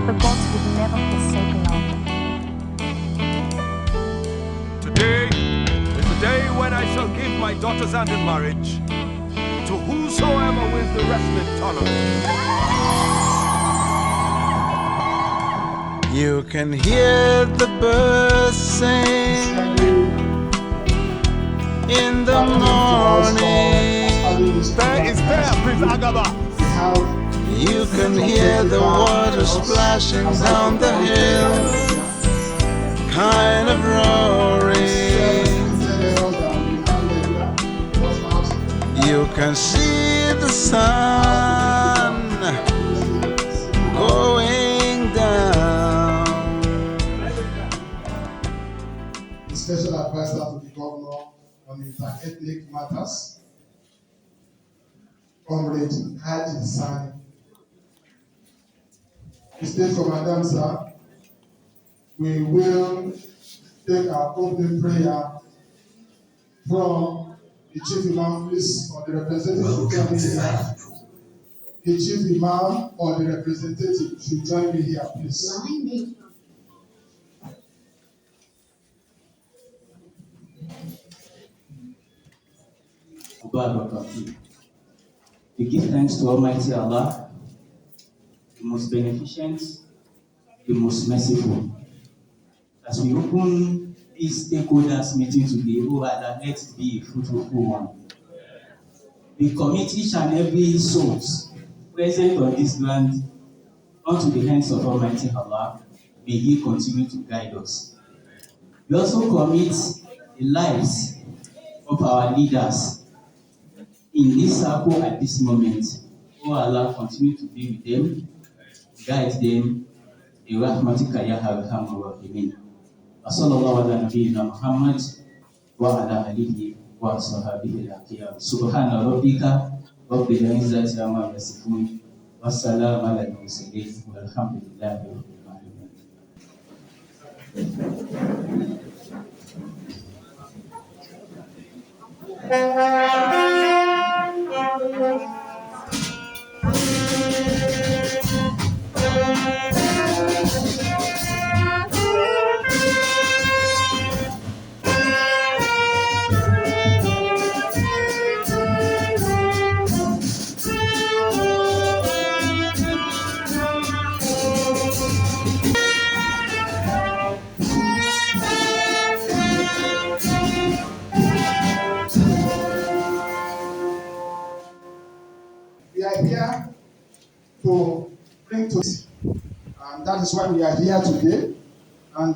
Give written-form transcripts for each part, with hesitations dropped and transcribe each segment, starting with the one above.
the gods would never forsake love. Today is the day when I shall give my daughter's hand in marriage to whosoever wins the wrestling tournament. You can hear the birds sing in the morning. There is there, Prince Agaba. You can hear the water splashing down the hill, kind of roaring. You can see the sun going down. The special advisor to the governor on inter-ethnic matters, Comrade Haji Sani. The state commandant, sir, we will take our opening prayer from the chief imam, please, or the representative should join me here. The chief imam or the representative should join me here, please. We give thanks to Almighty Allah, the most beneficent, the most merciful. As we open this stakeholders meeting today, oh Allah, let it be a fruitful one. We commit each and every soul present on this land unto the hands of Almighty Allah. May He continue to guide us. We also commit the lives of our leaders in this circle at this moment. Oh Allah, continue to be with them, guide them. Rahmatika ya arhamar rahimin. Sallallahu ala nabiyyina Muhammad wa ala alihi wa sahbihi al-akhyar. Subhana rabbika rabbil izzati amma yasifun. Wa salamun ala al-mursalin walhamdulillahi rabbil alamin. We are here to bring to and that is why we are here today. And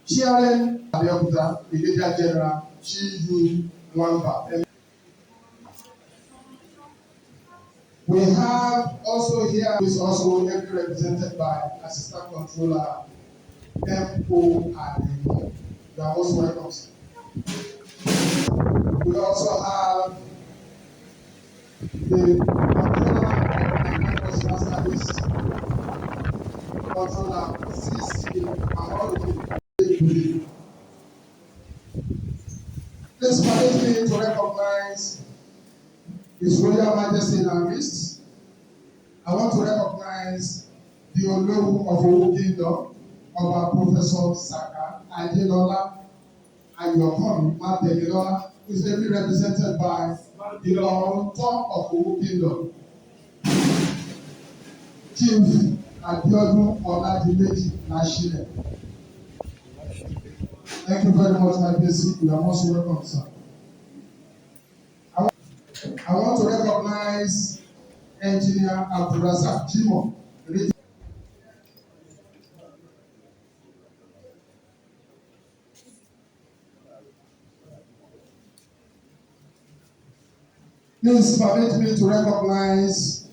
sharing the Brigadier General Chiyu Nwamba. We have also here who is also represented by Assistant Controller M.O. Adeni. You are most welcome. We also have the controller of service, controller CC, and all of the. Please permit me to recognize His Royal Majesty in our midst. I want to recognize the Olowu of Ogun Kingdom, our Professor Saka Adelola Ayokomi Matemilola, who is ably represented by the Author of Ogun Kingdom, Chief Abiodun Oladimeji Nashile. Thank you very much, my basic. You are most welcome, sir. I want to recognize Engineer Abdulrazak Jimo. Please permit me to recognize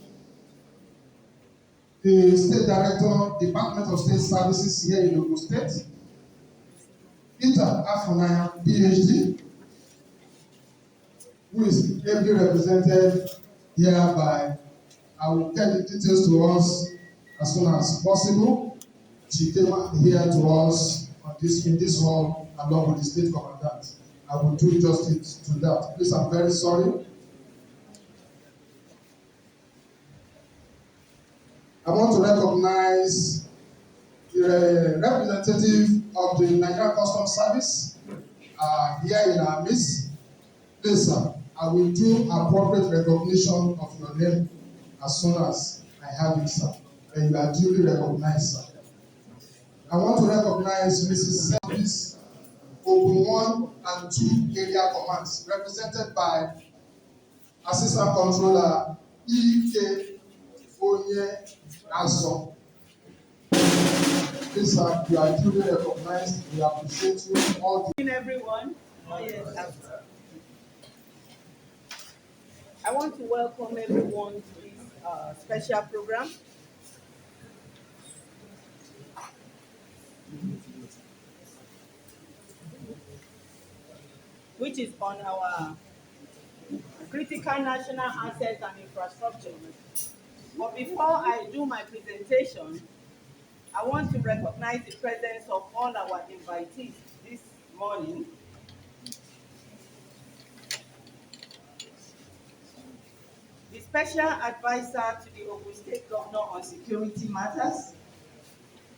the State Director, Department of State Services here in Ogun State, Peter Afunaya, PhD, who is ably represented here by, I will get the details to us as soon as possible. She came here to us in this hall along with the State Commandant. I will do justice to that. Please, I'm very sorry. I want to recognize the representative of the Nigerian Customs Service here in our midst. Please, sir, I will do appropriate recognition of your name as soon as I have it, sir. And you are duly recognized, sir. I want to recognize Mrs. Service Ogun 1 and 2 area commands, represented by Assistant Controller E.K. Onye Aso. Please, sir, you are duly recognized. We appreciate you all. Everyone. Oh, yes. I want to welcome everyone to this special program. Which is on our critical national assets and infrastructure. But before I do my presentation, I want to recognize the presence of all our invitees this morning. The Special Advisor to the Ogun State Governor on Security Matters,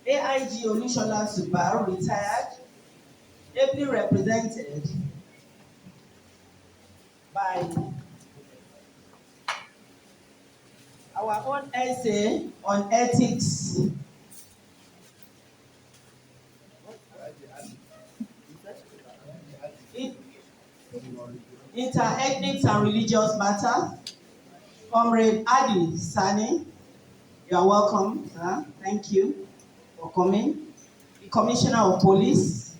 AIG Olushola Subaru, retired, ably represented by our own essay on ethics, inter-ethnic and religious matters, Comrade Adi Sani. You are welcome, sir. Thank you for coming. The Commissioner of Police,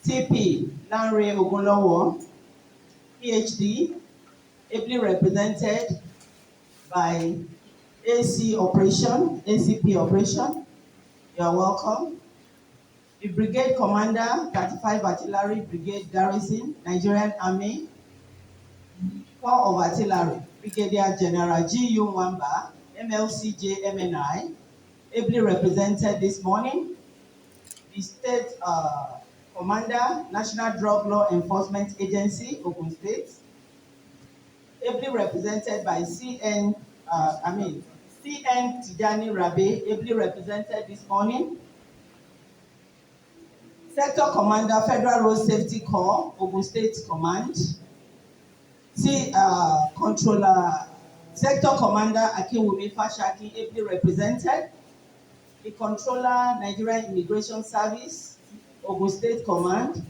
TP Lanre Ogunlowo, PhD, ably represented by ACP Operation. You are welcome. The Brigade Commander, 35 Artillery Brigade Garrison, Nigerian Army, Corps of Artillery, Brigadier General G.U. Mwamba, MLCJ MNI, ably represented this morning. The State Commander, National Drug Law Enforcement Agency, Ogun State, ably represented by CN Tijani Rabe, ably represented this morning. Sector Commander, Federal Road Safety Corps, Ogun State Command. Controller, Sector Commander Akinwumi Fashaki, ably represented. The Controller, Nigerian Immigration Service, Ogun State Command.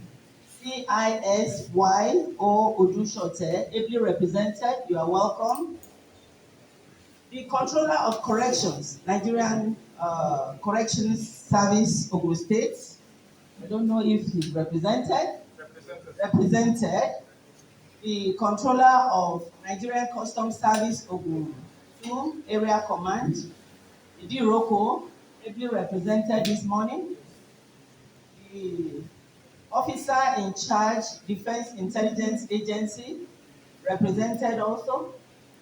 CISYO Odushote, ably represented. You are welcome. The Controller of Corrections, Nigerian Corrections Service, Ogun State. I don't know if he's represented. Represented. The Controller of Nigerian Customs Service, Ogun Area Command, Idiroko, ably represented this morning. The Officer in Charge, Defense Intelligence Agency, represented also.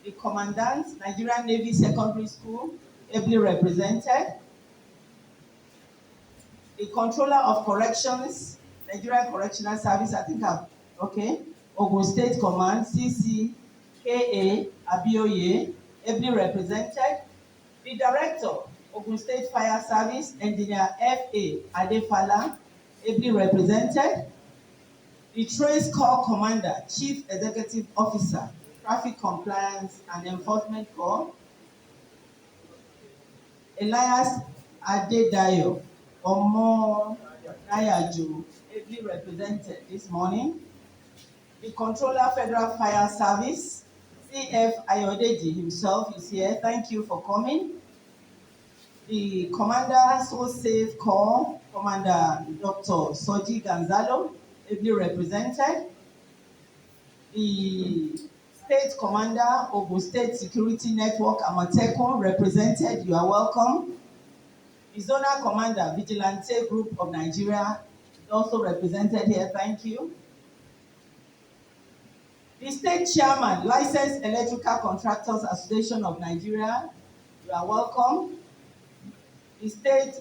The Commandant, Nigerian Navy Secondary School, ably represented. The Controller of Corrections, Nigerian Correctional Service, I think Ogun State Command, CCKA Abioye, ably represented. The Director, Ogun State Fire Service, Engineer F.A. Adefala, ably represented. The Trace Corps Commander, Chief Executive Officer, Traffic Compliance and Enforcement Corps, Elias Adedayo Omo Nayaju, ably represented this morning. The Controller Federal Fire Service, CF Ayodeji himself is here. Thank you for coming. The Commander So Safe Corps, Commander Dr. Soji Gonzalo, ably represented. The State Commander, Ogun State Security Network, Amatekun, represented. You are welcome. The Zonal Commander, Vigilante Group of Nigeria, also represented here. Thank you. The State Chairman, Licensed Electrical Contractors Association of Nigeria, you are welcome. The State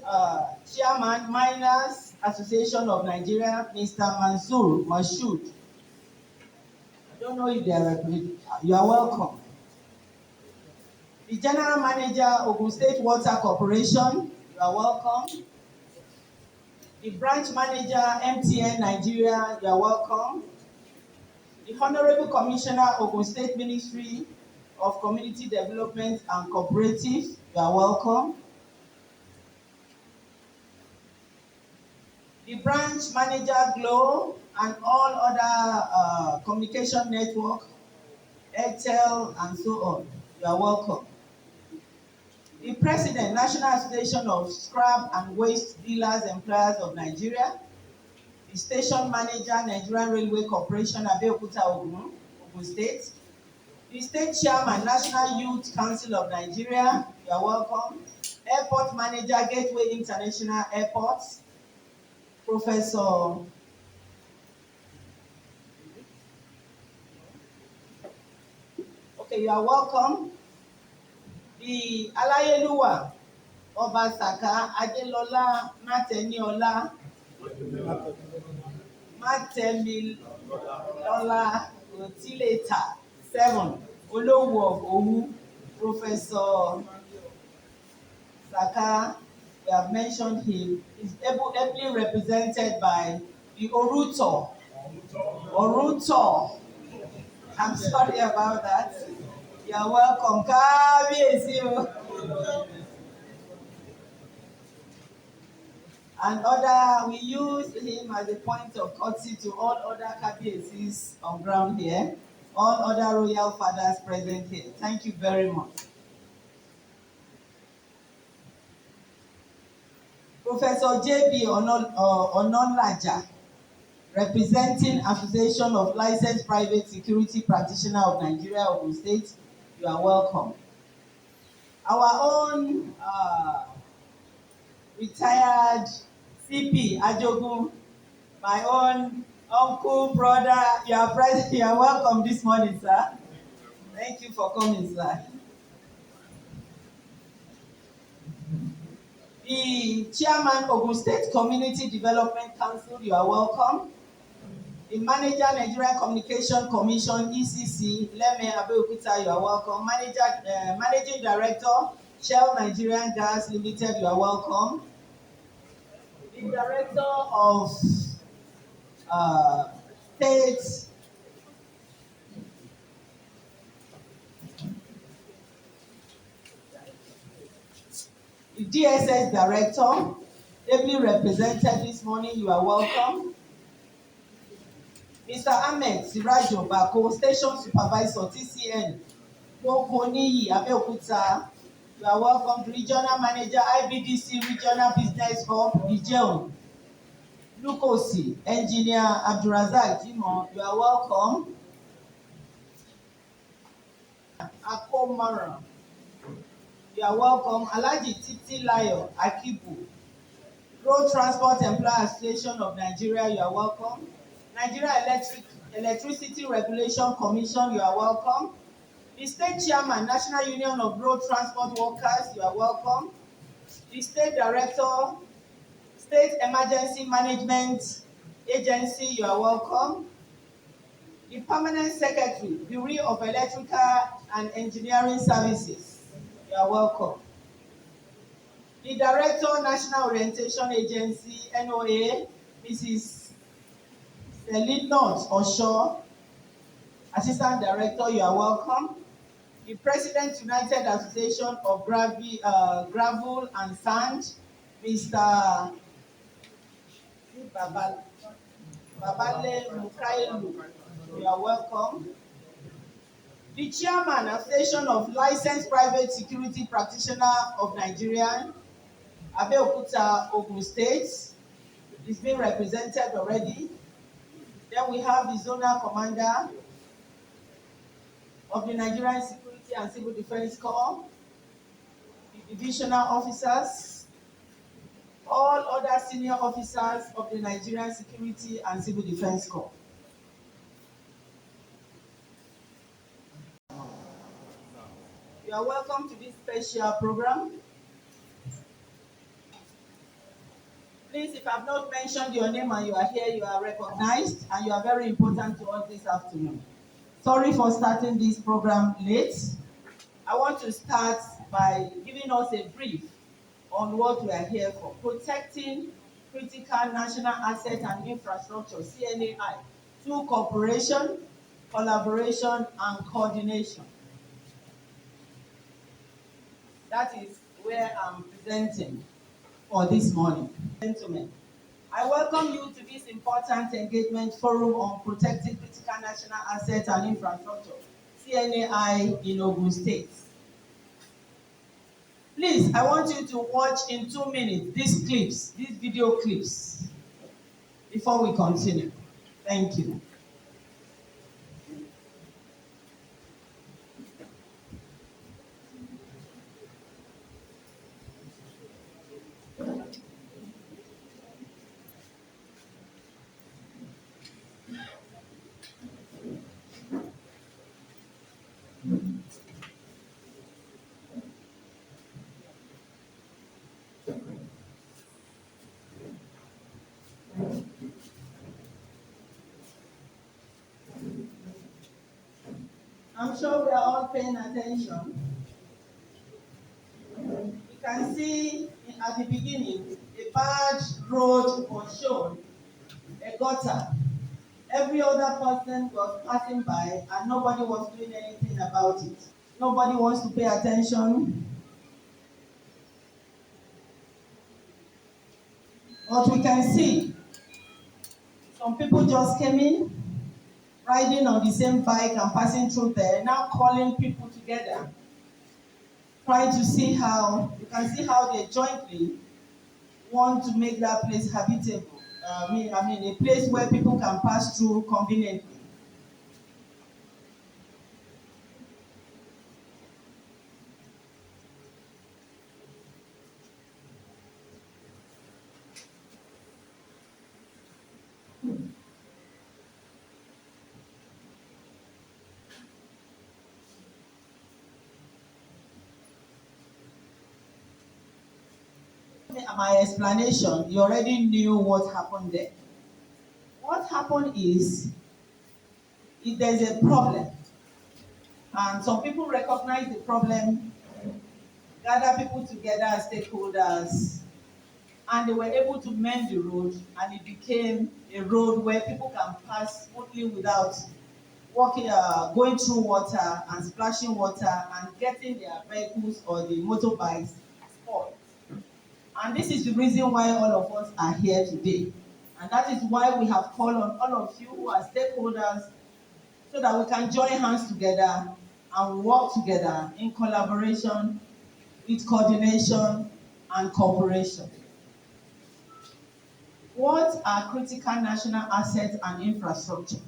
Chairman, Miners Association of Nigeria, Mr. Mansour Mashoud. I don't know if they are represented. You are welcome. The General Manager, Ogun State Water Corporation, you are welcome. The Branch Manager, MTN Nigeria, you are welcome. The Honorable Commissioner, Ogun State Ministry of Community Development and Cooperative, you are welcome. The Branch Manager, Glo, and all other communication network, Airtel, and so on, you are welcome. The President, National Association of Scrap and Waste Dealers Employers of Nigeria, the Station Manager, Nigerian Railway Corporation, Abeokuta, Ogun State, the State Chairman, National Youth Council of Nigeria, you are welcome. Airport Manager, Gateway International Airport, Professor okay, you are welcome. The Alayeluwa, Obasaka, Adelola, Mateniola, Matemilola, Otileta, 7, Olowo of Owu, Professor Saka, we have mentioned him, is ably represented by the Oruto. I'm sorry about that. You are welcome. And we use him as a point of courtesy to all other Kabiyesi's on ground here, all other royal fathers present here. Thank you very much. Professor J.B. Onolaja, representing Association of Licensed Private Security Practitioners of Nigeria, Ogun State, you are welcome. Our own retired CP Ajogun, my own uncle, brother, you are present. You are welcome this morning, sir. Thank you for coming, sir. The Chairman, Ogun State Community Development Council, you are welcome. The Manager, Nigerian Communication Commission, ECC, Leme Abeokuta, you are welcome. Managing Director, Shell Nigerian Gas Limited, you are welcome. The Director of State the DSS Director, ably represented this morning, you are welcome. Mr. Ahmed Sirajo Bako, Station Supervisor, TCN, Bokoniyi, Abeokuta, you are welcome. Regional Manager, IBDC Regional Business Hub, Ijeon, Lukosi, Engineer Abdurazak Jimo, you are welcome. Akomara, you are welcome. Alhaji Titi Layo Akibu, Road Transport Employer Association of Nigeria, you are welcome. Nigeria Electricity Regulation Commission, you are welcome. The State Chairman, National Union of Road Transport Workers, you are welcome. The State Director, State Emergency Management Agency, you are welcome. The Permanent Secretary, Bureau of Electrical and Engineering Services, you are welcome. The Director, National Orientation Agency, NOA, Mrs. Selinot Osho, Assistant Director, you are welcome. The President, United Association of Gravel and Sand, Mr. Babale Mukailu, you are welcome. The Chairman, Association of Licensed Private Security Practitioners of Nigeria, Abeokuta, Ogun State, is being represented already. Then we have the Zonal Commander of the Nigerian Security and Civil Defense Corps, the Divisional Officers, all other senior officers of the Nigerian Security and Civil Defense Corps. You are welcome to this special program. Please, if I have not mentioned your name and you are here, you are recognized and you are very important to us this afternoon. Sorry for starting this program late. I want to start by giving us a brief on what we are here for: protecting critical national assets and infrastructure, CNAI, through cooperation, collaboration, and coordination. That is where I'm presenting for this morning. Gentlemen, I welcome you to this important engagement forum on protecting critical national assets and infrastructure, CNAI, in Ogun State. Please, I want you to watch in 2 minutes these video clips, before we continue. Thank you. I'm sure we are all paying attention. You can see at the beginning, a bad road was shown, a gutter. Every other person was passing by and nobody was doing anything about it. Nobody wants to pay attention. But we can see some people just came in, riding on the same bike and passing through there, now calling people together, trying to see how, you can see how they jointly want to make that place habitable. I mean, a place where people can pass through conveniently. My explanation, you already knew what happened there. What happened is, if there's a problem, and some people recognize the problem, gather people together as stakeholders, and they were able to mend the road, and it became a road where people can pass smoothly without going through water and splashing water and getting their vehicles or the motorbikes spoiled. And this is the reason why all of us are here today. And that is why we have called on all of you who are stakeholders, so that we can join hands together and work together in collaboration, with coordination and cooperation. What are critical national assets and infrastructure?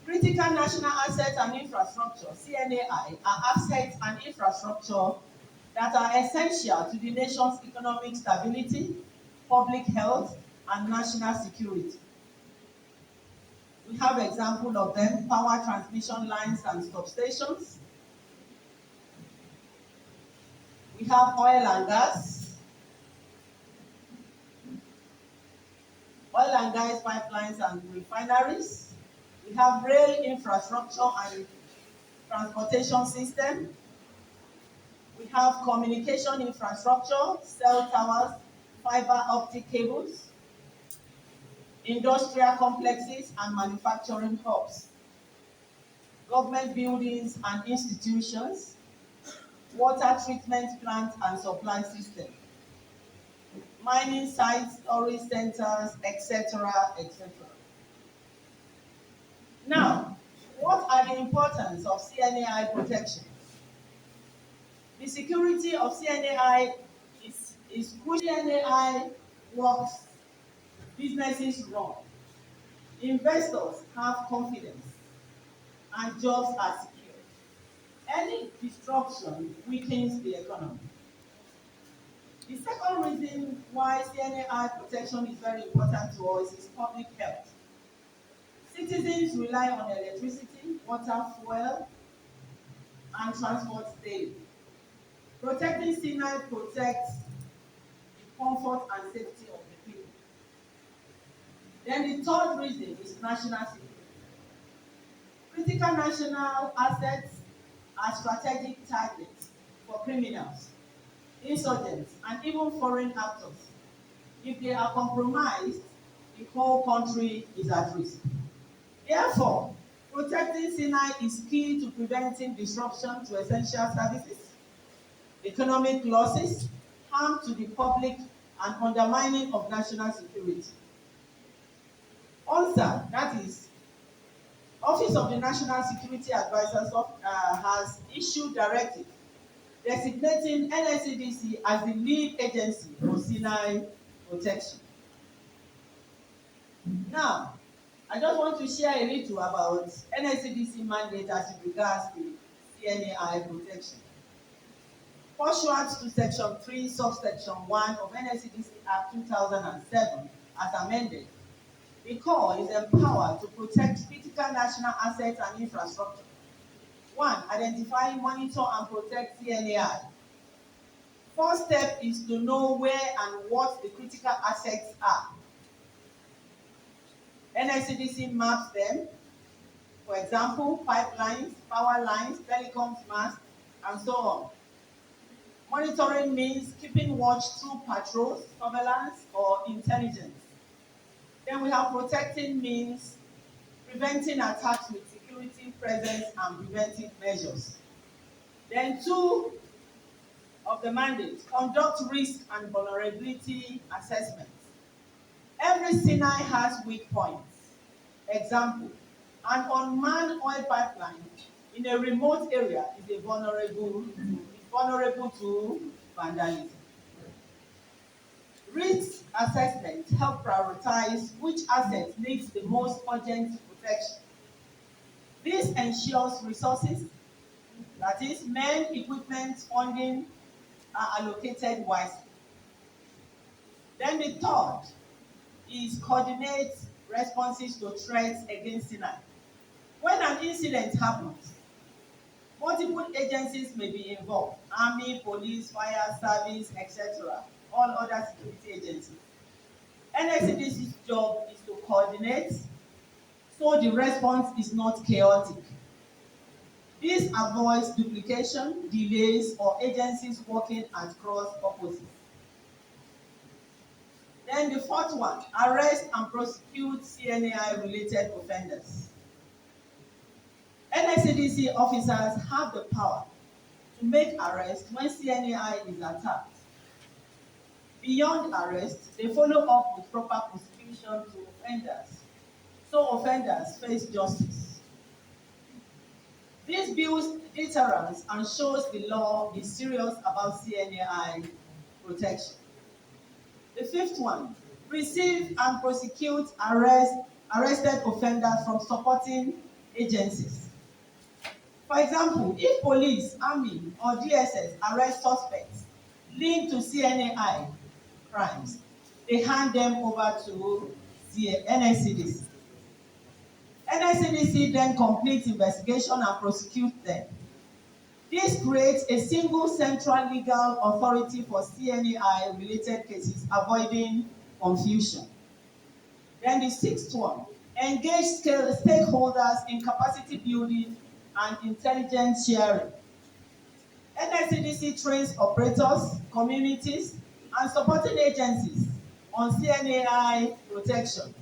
Critical national assets and infrastructure, CNAI, are assets and infrastructure that are essential to the nation's economic stability, public health, and national security. We have examples of them: power transmission lines and substations. We have oil and gas pipelines and refineries. We have rail infrastructure and transportation system. We have communication infrastructure, cell towers, fiber optic cables, industrial complexes and manufacturing hubs, government buildings and institutions, water treatment plants and supply system, mining sites, storage centers, etc., etc. Now, what are the importance of CNAI protection? The security of CNAI is crucial. CNAI works, businesses run, investors have confidence, and jobs are secure. Any disruption weakens the economy. The second reason why CNAI protection is very important to us is public health. Citizens rely on electricity, water, fuel, and transport daily. Protecting CNAI protects the comfort and safety of the people. Then the third reason is national security. Critical national assets are strategic targets for criminals, insurgents, and even foreign actors. If they are compromised, the whole country is at risk. Therefore, protecting CNAI is key to preventing disruption to essential services, economic losses, harm to the public, and undermining of national security. ONSA, that is, Office of the National Security Advisor, has issued directive designating Nscdc as the lead agency for CNAI protection. Now, I just want to share a little about Nscdc mandate as it regards the CNAI protection. Pursuant to Section 3, Subsection 1 of Nscdc Act 2007, as amended, the Corps is empowered to protect critical national assets and infrastructure. 1. Identify, monitor, and protect CNAI. First step is to know where and what the critical assets are. Nscdc maps them, for example, pipelines, power lines, telecoms masts, and so on. Monitoring means keeping watch through patrols, surveillance, or intelligence. Then we have protecting means preventing attacks with security presence and preventive measures. Then 2 of the mandates, conduct risk and vulnerability assessments. Every CNAI has weak points. Example, an unmanned oil pipeline in a remote area is vulnerable to vandalism. Risk assessments help prioritize which asset needs the most urgent protection. This ensures resources, that is, men, equipment, funding, are allocated wisely. Then the third is coordinate responses to threats against CNAI. When an incident happens, multiple agencies may be involved: army, police, fire service, etc., all other security agencies. Nscdc's job is to coordinate so the response is not chaotic. This avoids duplication, delays, or agencies working at cross purposes. Then the fourth one, arrest and prosecute CNAI-related offenders. Nscdc officers have the power to make arrests when CNAI is attacked. Beyond arrest, they follow up with proper prosecution to offenders, so offenders face justice. This builds deterrence and shows the law is serious about CNAI protection. The fifth one, receive and prosecute arrested offenders from supporting agencies. For example, if police, army, or DSS arrest suspects linked to CNAI crimes, they hand them over to the Nscdc. Nscdc then completes investigation and prosecutes them. This creates a single central legal authority for CNAI-related cases, avoiding confusion. Then the sixth one, engage stakeholders in capacity building and intelligence sharing. Nscdc trains operators, communities, and supporting agencies on CNAI protection.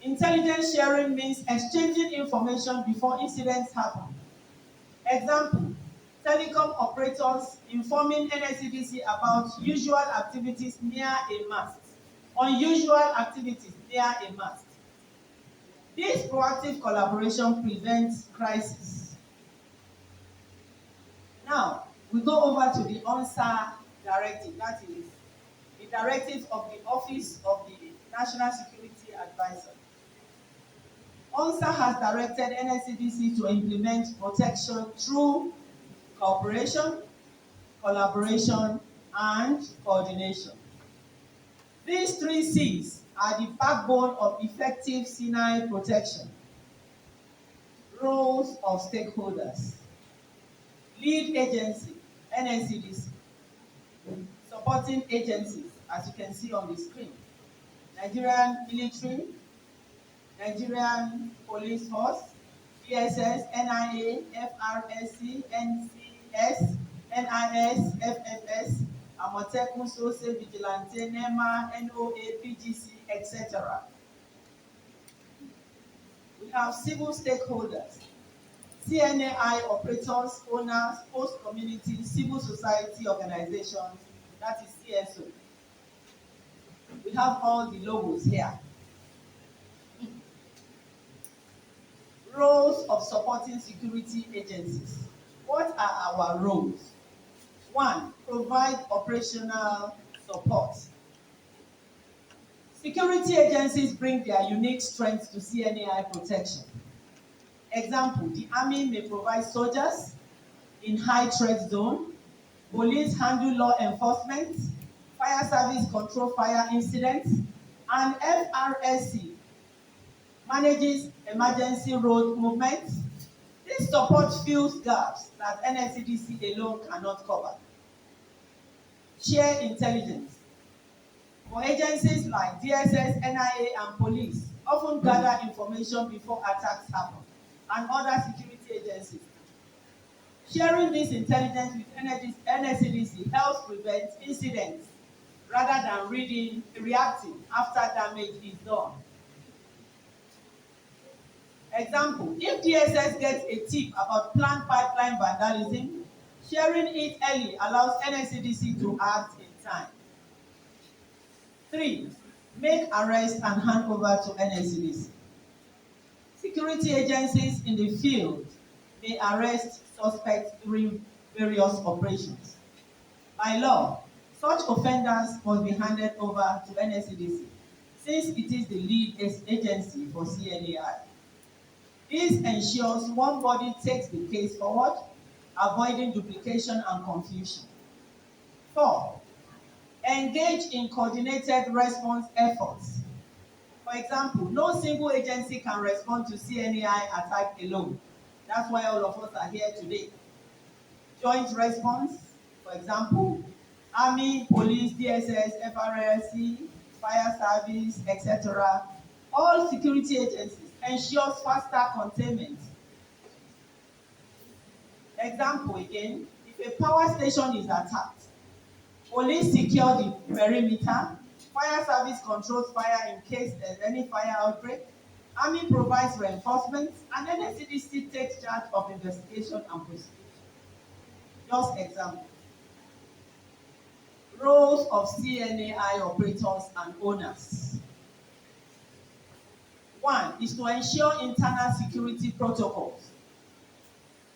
Intelligence sharing means exchanging information before incidents happen. Example, telecom operators informing Nscdc about usual activities near a mast, unusual activities near a mast. This proactive collaboration prevents crisis. Now, we go over to the ONSA directive, that is, the directive of the Office of the National Security Advisor. ONSA has directed Nscdc to implement protection through cooperation, collaboration, and coordination. These 3 C's are the backbone of effective CNAI protection. Roles of stakeholders. Lead agency, Nscdc. Supporting agencies, as you can see on the screen. Nigerian military, Nigerian police force, DSS, NIA, FRSC, NCS, NIS, FFS, Amotekun, SOSE, Vigilante, NEMA, NOA, PGC, etc. We have civil stakeholders, CNAI operators, owners, host communities, civil society organizations, that is CSO. We have all the logos here. Roles of supporting security agencies. What are our roles? 1. Provide operational support. Security agencies bring their unique strengths to CNAI protection. Example, the Army may provide soldiers in high threat zone, police handle law enforcement, fire service control fire incidents, and FRSC manages emergency road movements. This support fills gaps that Nscdc alone cannot cover. Share intelligence. For agencies like DSS, NIA, and police, often gather information before attacks happen, and other security agencies. Sharing this intelligence with Nscdc helps prevent incidents rather than reacting after damage is done. Example, if DSS gets a tip about planned pipeline vandalism, sharing it early allows Nscdc to act in time. 3. Make arrests and hand over to Nscdc. Security agencies in the field may arrest suspects during various operations. By law, such offenders must be handed over to Nscdc, since it is the lead agency for CNAI. This ensures one body takes the case forward, avoiding duplication and confusion. 4. Engage in coordinated response efforts. For example, no single agency can respond to CNAI attack alone. That's why all of us are here today. Joint response, for example, Army, Police, DSS, FRSC, Fire Service, etc. All security agencies ensures faster containment. Example again, if a power station is attacked, police secure the perimeter, fire service controls fire in case there's any fire outbreak, Army provides reinforcements, and Nscdc takes charge of investigation and prosecution. Just example. Roles of CNAI operators and owners. 1 is to ensure internal security protocols.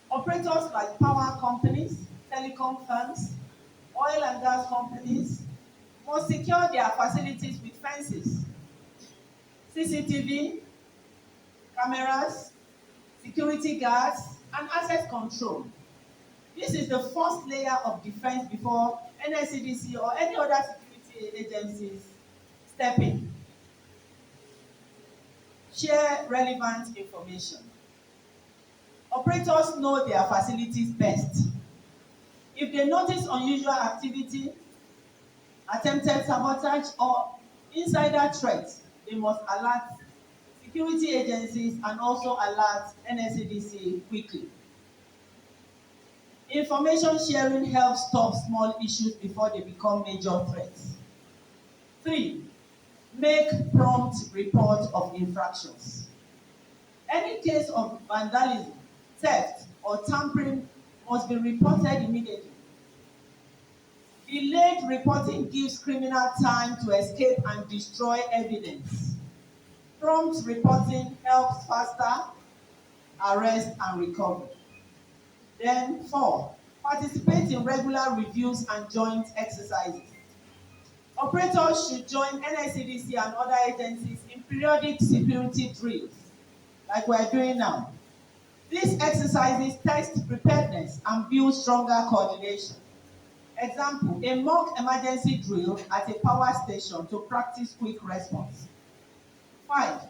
Operators like power companies, telecom firms, oil and gas companies must secure their facilities with fences, CCTV, cameras, security guards, and access control. This is the first layer of defense before Nscdc or any other security agencies step in. Share relevant information. Operators know their facilities best. If they notice unusual activity, attempted sabotage, or insider threats, they must alert security agencies and also alert Nscdc quickly. Information sharing helps stop small issues before they become major threats. 3. Make prompt report of infractions. Any case of vandalism, theft, or tampering must be reported immediately. Delayed reporting gives criminal time to escape and destroy evidence. Prompt reporting helps faster arrest and recovery. Then 4, participate in regular reviews and joint exercises. Operators should join Nscdc and other agencies in periodic security drills, like we are doing now. These exercises test preparedness and build stronger coordination. Example, a mock emergency drill at a power station to practice quick response. 5,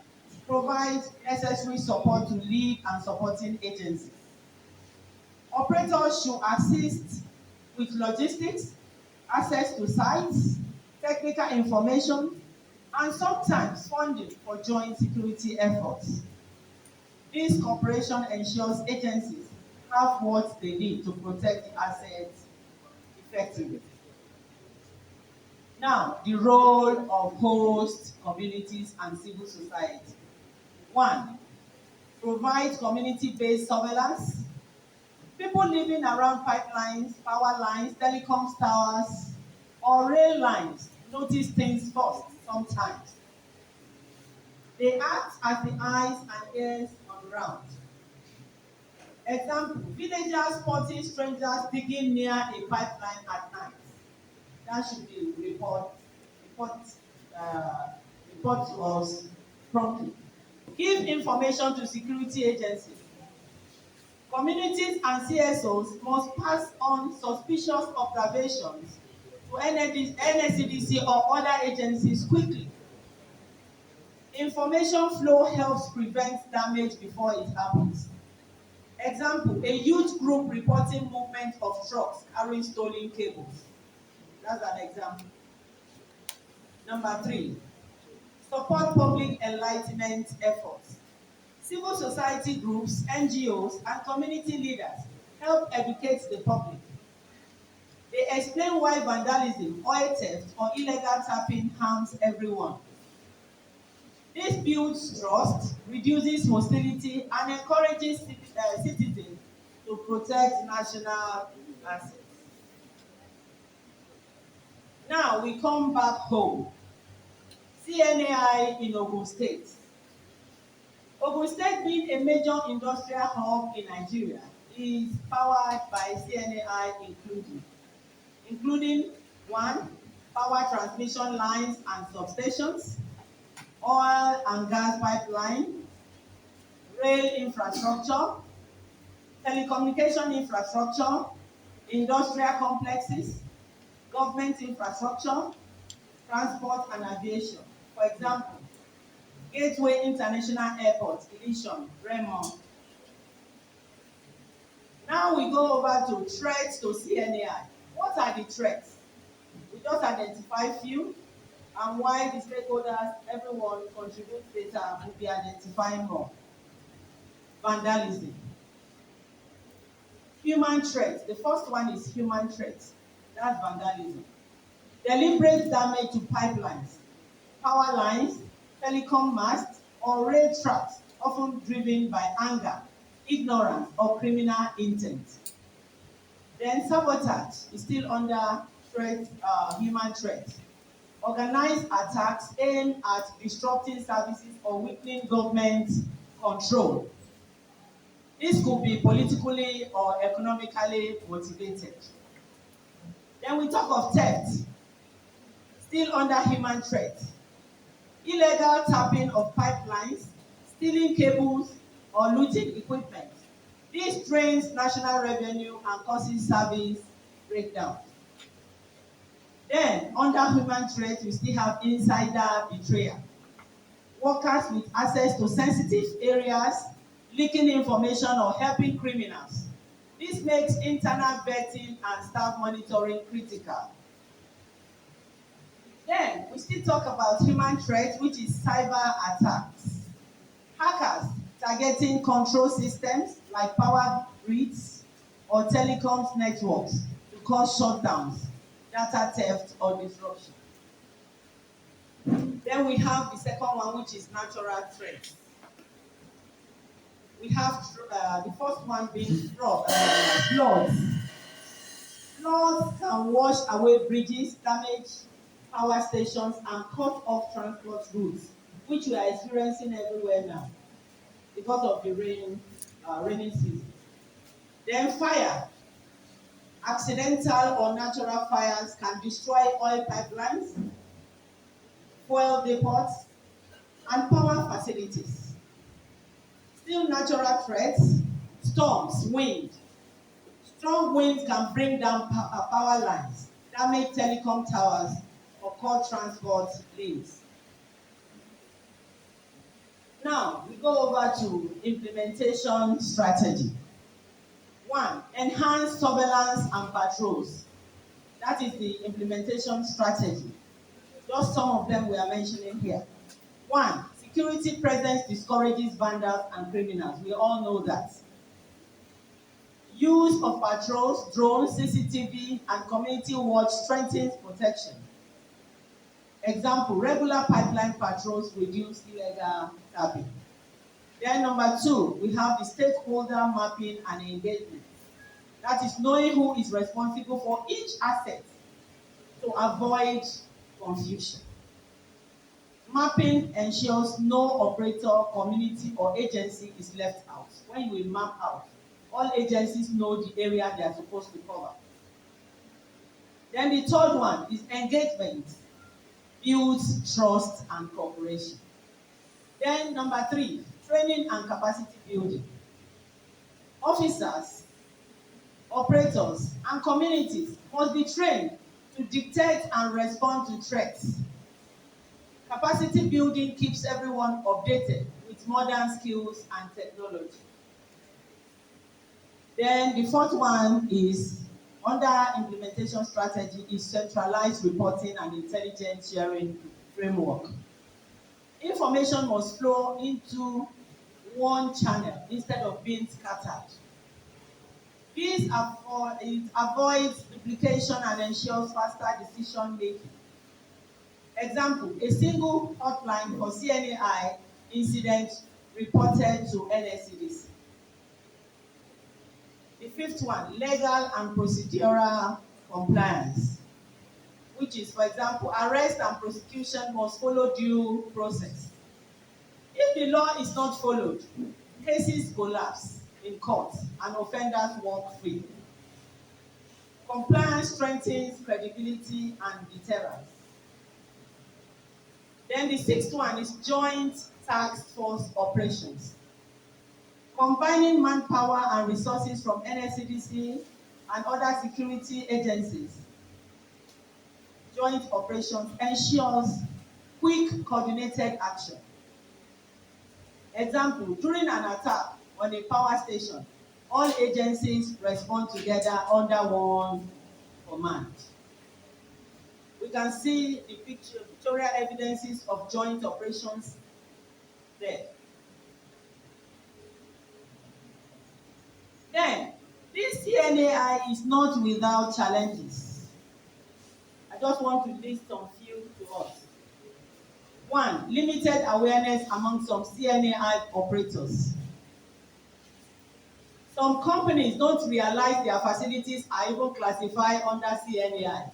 provide necessary support to lead and supporting agencies. Operators should assist with logistics, access to sites, technical information, and sometimes funding for joint security efforts. This cooperation ensures agencies have what they need to protect the assets effectively. Now, the role of host communities and civil society. One, provide community-based surveillance. People living around pipelines, power lines, telecom towers, or rail lines notice things first sometimes. They act as the eyes and ears on the ground. Example, villagers spotting strangers digging near a pipeline at night. That should be report, uh, report to us promptly. Give information to security agencies. Communities and CSOs must pass on suspicious observations to Nscdc or other agencies quickly. Information flow helps prevent damage before it happens. Example, a youth group reporting movement of trucks carrying stolen cables. That's an example. Number 3, support public enlightenment efforts. Civil society groups, NGOs, and community leaders help educate the public. They explain why vandalism, oil theft, or illegal tapping harms everyone. This builds trust, reduces hostility, and encourages citizens to protect national assets. Now we come back home. CNAI in Ogun State. Ogun State, being a major industrial hub in Nigeria, is powered by CNAI including 1, power transmission lines and substations, oil and gas pipeline, rail infrastructure, telecommunication infrastructure, industrial complexes, government infrastructure, transport and aviation. For example, Gateway International Airport, Ileshan, Remo. Now we go over to threats to CNAI. What are the threats? We just identify few, and why the stakeholders, everyone contributes data, will be identifying more. Vandalism. Human threats. The first one is human threats. That's vandalism. Deliberate damage to pipelines, power lines, telecom masts, or rail tracks, often driven by anger, ignorance, or criminal intent. Then sabotage is still under threat, human threat. Organized attacks aimed at disrupting services or weakening government control. This could be politically or economically motivated. Then we talk of theft, still under human threat. Illegal tapping of pipelines, stealing cables, or looting equipment. This drains national revenue and causes service breakdown. Then, under human threat, we still have insider betrayal. Workers with access to sensitive areas, leaking information or helping criminals. This makes internal vetting and staff monitoring critical. Then, we still talk about human threat, which is cyber attacks. Hackers targeting control systems like power grids or telecoms networks to cause shutdowns, data theft, or disruption. Then we have the second one, which is natural threats. We have the first one being floods. Floods can wash away bridges, damage power stations, and cut off transport routes, which we are experiencing everywhere now because of the rainy season. Then fire. Accidental or natural fires can destroy oil pipelines, fuel depots, and power facilities. Still natural threats, storms, wind. Strong winds can bring down power lines, damage telecom towers, or cut transport lanes. Now, we go over to implementation strategy. 1, enhance surveillance and patrols. That is the implementation strategy. Just some of them we are mentioning here. 1, security presence discourages vandals and criminals. We all know that. Use of patrols, drones, CCTV, and community watch strengthens protection. Example, regular pipeline patrols reduce illegal tapping. Then number 2, we have the stakeholder mapping and engagement. That is knowing who is responsible for each asset to avoid confusion. Mapping ensures no operator, community, or agency is left out. When you map out, all agencies know the area they are supposed to cover. Then the third one is engagement. Builds trust and cooperation. Then number 3, training and capacity building. Officers, operators, and communities must be trained to detect and respond to threats. Capacity building keeps everyone updated with modern skills and technology. Then the fourth one is under implementation strategy is centralized reporting and intelligence sharing framework. Information must flow into one channel instead of being scattered. This avoids duplication and ensures faster decision making. Example, a single hotline for CNAI incident reported to Nscdc. The fifth one, legal and procedural compliance, which is, for example, arrest and prosecution must follow due process. If the law is not followed, cases collapse in court and offenders walk free. Compliance strengthens credibility and deterrence. Then the sixth one is joint task force operations. Combining manpower and resources from Nscdc and other security agencies. Joint operations ensures quick coordinated action. Example, during an attack on a power station, all agencies respond together under one command. We can see the pictorial evidences of joint operations there. Then, this CNAI is not without challenges. I just want to list some few to us. 1, limited awareness among some CNAI operators. Some companies don't realize their facilities are even classified under CNAI.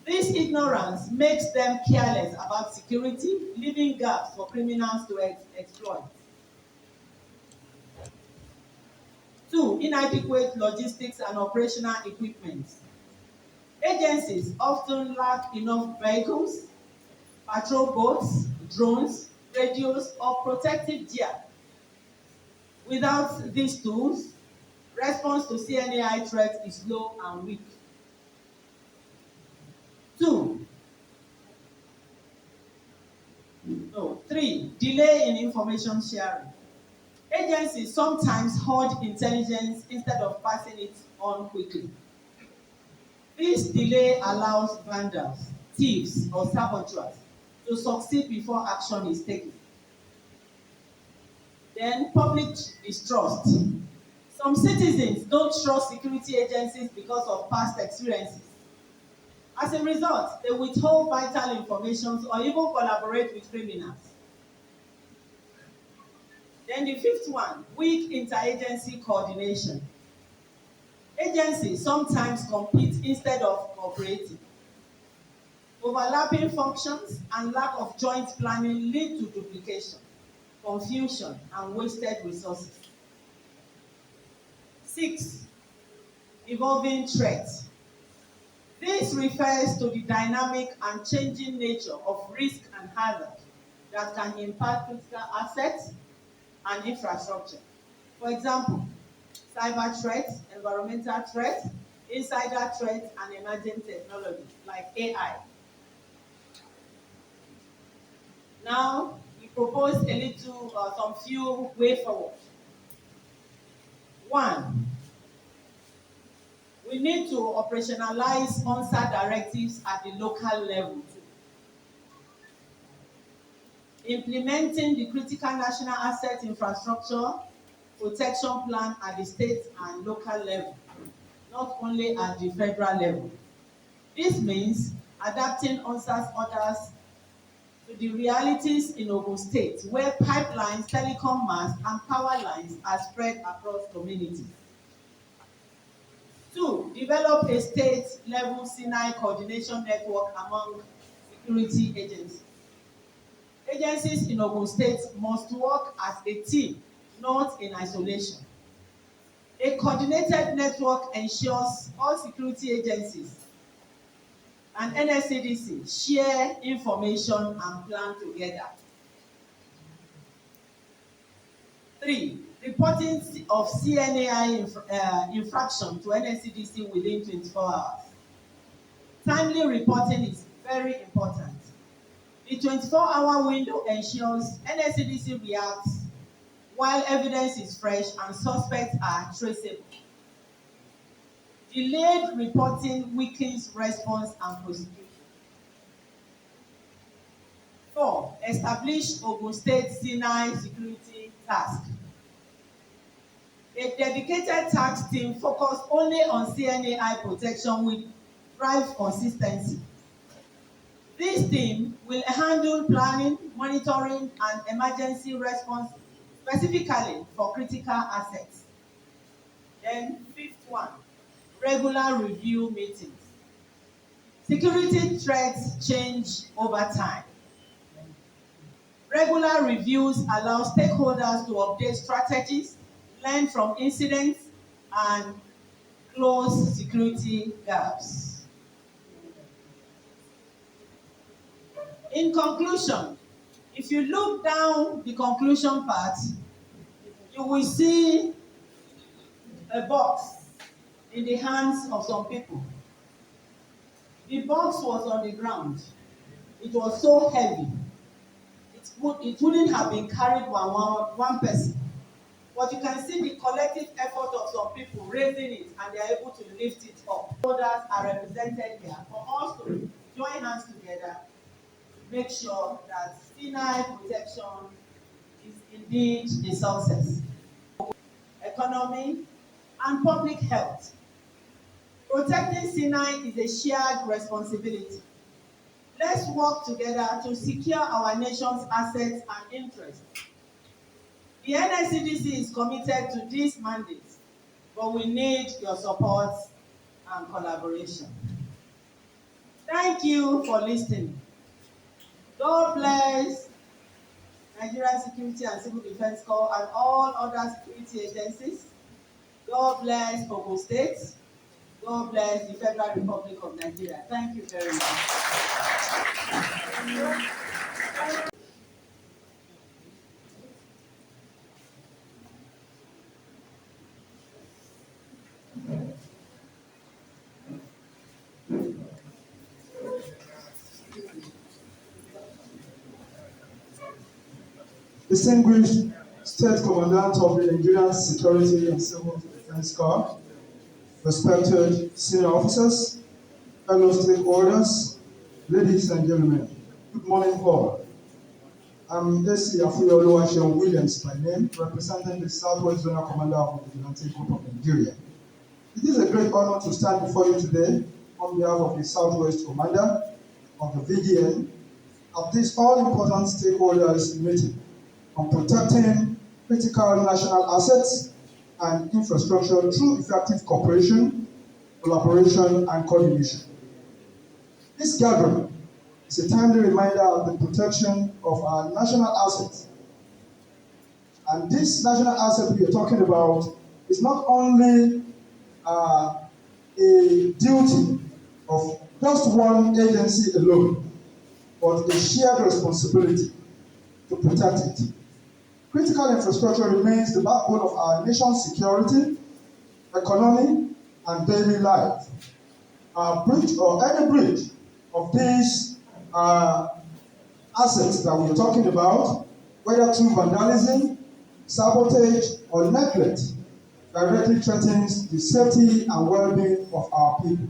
This ignorance makes them careless about security, leaving gaps for criminals to exploit. 2, inadequate logistics and operational equipment. Agencies often lack enough vehicles, patrol boats, drones, radios, or protective gear. Without these tools, response to CNAI threats is low and weak. 3, delay in information sharing. Agencies sometimes hoard intelligence instead of passing it on quickly. This delay allows vandals, thieves, or saboteurs to succeed before action is taken. Then, public distrust. Some citizens don't trust security agencies because of past experiences. As a result, they withhold vital information or even collaborate with criminals. Then the fifth one, weak interagency coordination. Agencies sometimes compete instead of cooperating. Overlapping functions and lack of joint planning lead to duplication, confusion, and wasted resources. 6, evolving threats. This refers to the dynamic and changing nature of risk and hazard that can impact critical assets and infrastructure. For example, cyber threats, environmental threats, insider threats, and emerging technologies like AI. Now, we propose some few way forward. 1, we need to operationalize ONSA directives at the local level. implementing the critical national asset infrastructure protection plan at the state and local level, not only at the federal level. This means adapting UNSA's orders to the realities in Ogun State, where pipelines, telecom masts, and power lines are spread across communities. 2, develop a state-level CNAI coordination network among security agencies. Agencies in Ogun State must work as a team, not in isolation. A coordinated network ensures all security agencies and Nscdc share information and plan together. 3, reporting of CNAI infraction to Nscdc within 24 hours. Timely reporting is very important. The 24-hour window ensures Nscdc reacts while evidence is fresh and suspects are traceable. Delayed reporting weakens response and prosecution. 4, establish Ogun State CNAI security task. A dedicated task team focused only on CNAI protection will drive consistency. This team will handle planning, monitoring, and emergency response specifically for critical assets. Then, 5th one, regular review meetings. Security threats change over time. Regular reviews allow stakeholders to update strategies, learn from incidents, and close security gaps. In conclusion, if you look down the conclusion part, you will see a box in the hands of some people. The box was on the ground. It was so heavy. It wouldn't have been carried by one person. But you can see the collective effort of some people raising it, and they are able to lift it up. Others are represented here for us to join hands together to make sure that CNAI protection is indeed a success. Economy and public health. Protecting CNAI is a shared responsibility. Let's work together to secure our nation's assets and interests. The Nscdc is committed to this mandate, but we need your support and collaboration. Thank you for listening. God bless Nigerian Security and Civil Defense Corps and all other security agencies. God bless Ogun State. God bless the Federal Republic of Nigeria. Thank you very much. Distinguished State Commandant of the Nigerian Security and Civil Defense Corps, respected senior officers, fellow stakeholders, ladies and gentlemen, good morning all. I'm AC Afuyoluwashion Williams by name, representing the Southwest Zonal Commander of the Vigilante Group of Nigeria. It is a great honor to stand before you today on behalf of the Southwest Commander of the VDN at this all-important stakeholders meeting on protecting critical national assets and infrastructure through effective cooperation, collaboration, and coordination. This gathering is a timely reminder of the protection of our national assets. And this national asset we are talking about is not only a duty of just one agency alone, but a shared responsibility to protect it. Critical infrastructure remains the backbone of our nation's security, economy, and daily life. Breach or any breach of these assets that we are talking about, whether through vandalism, sabotage, or neglect, directly threatens the safety and well-being of our people.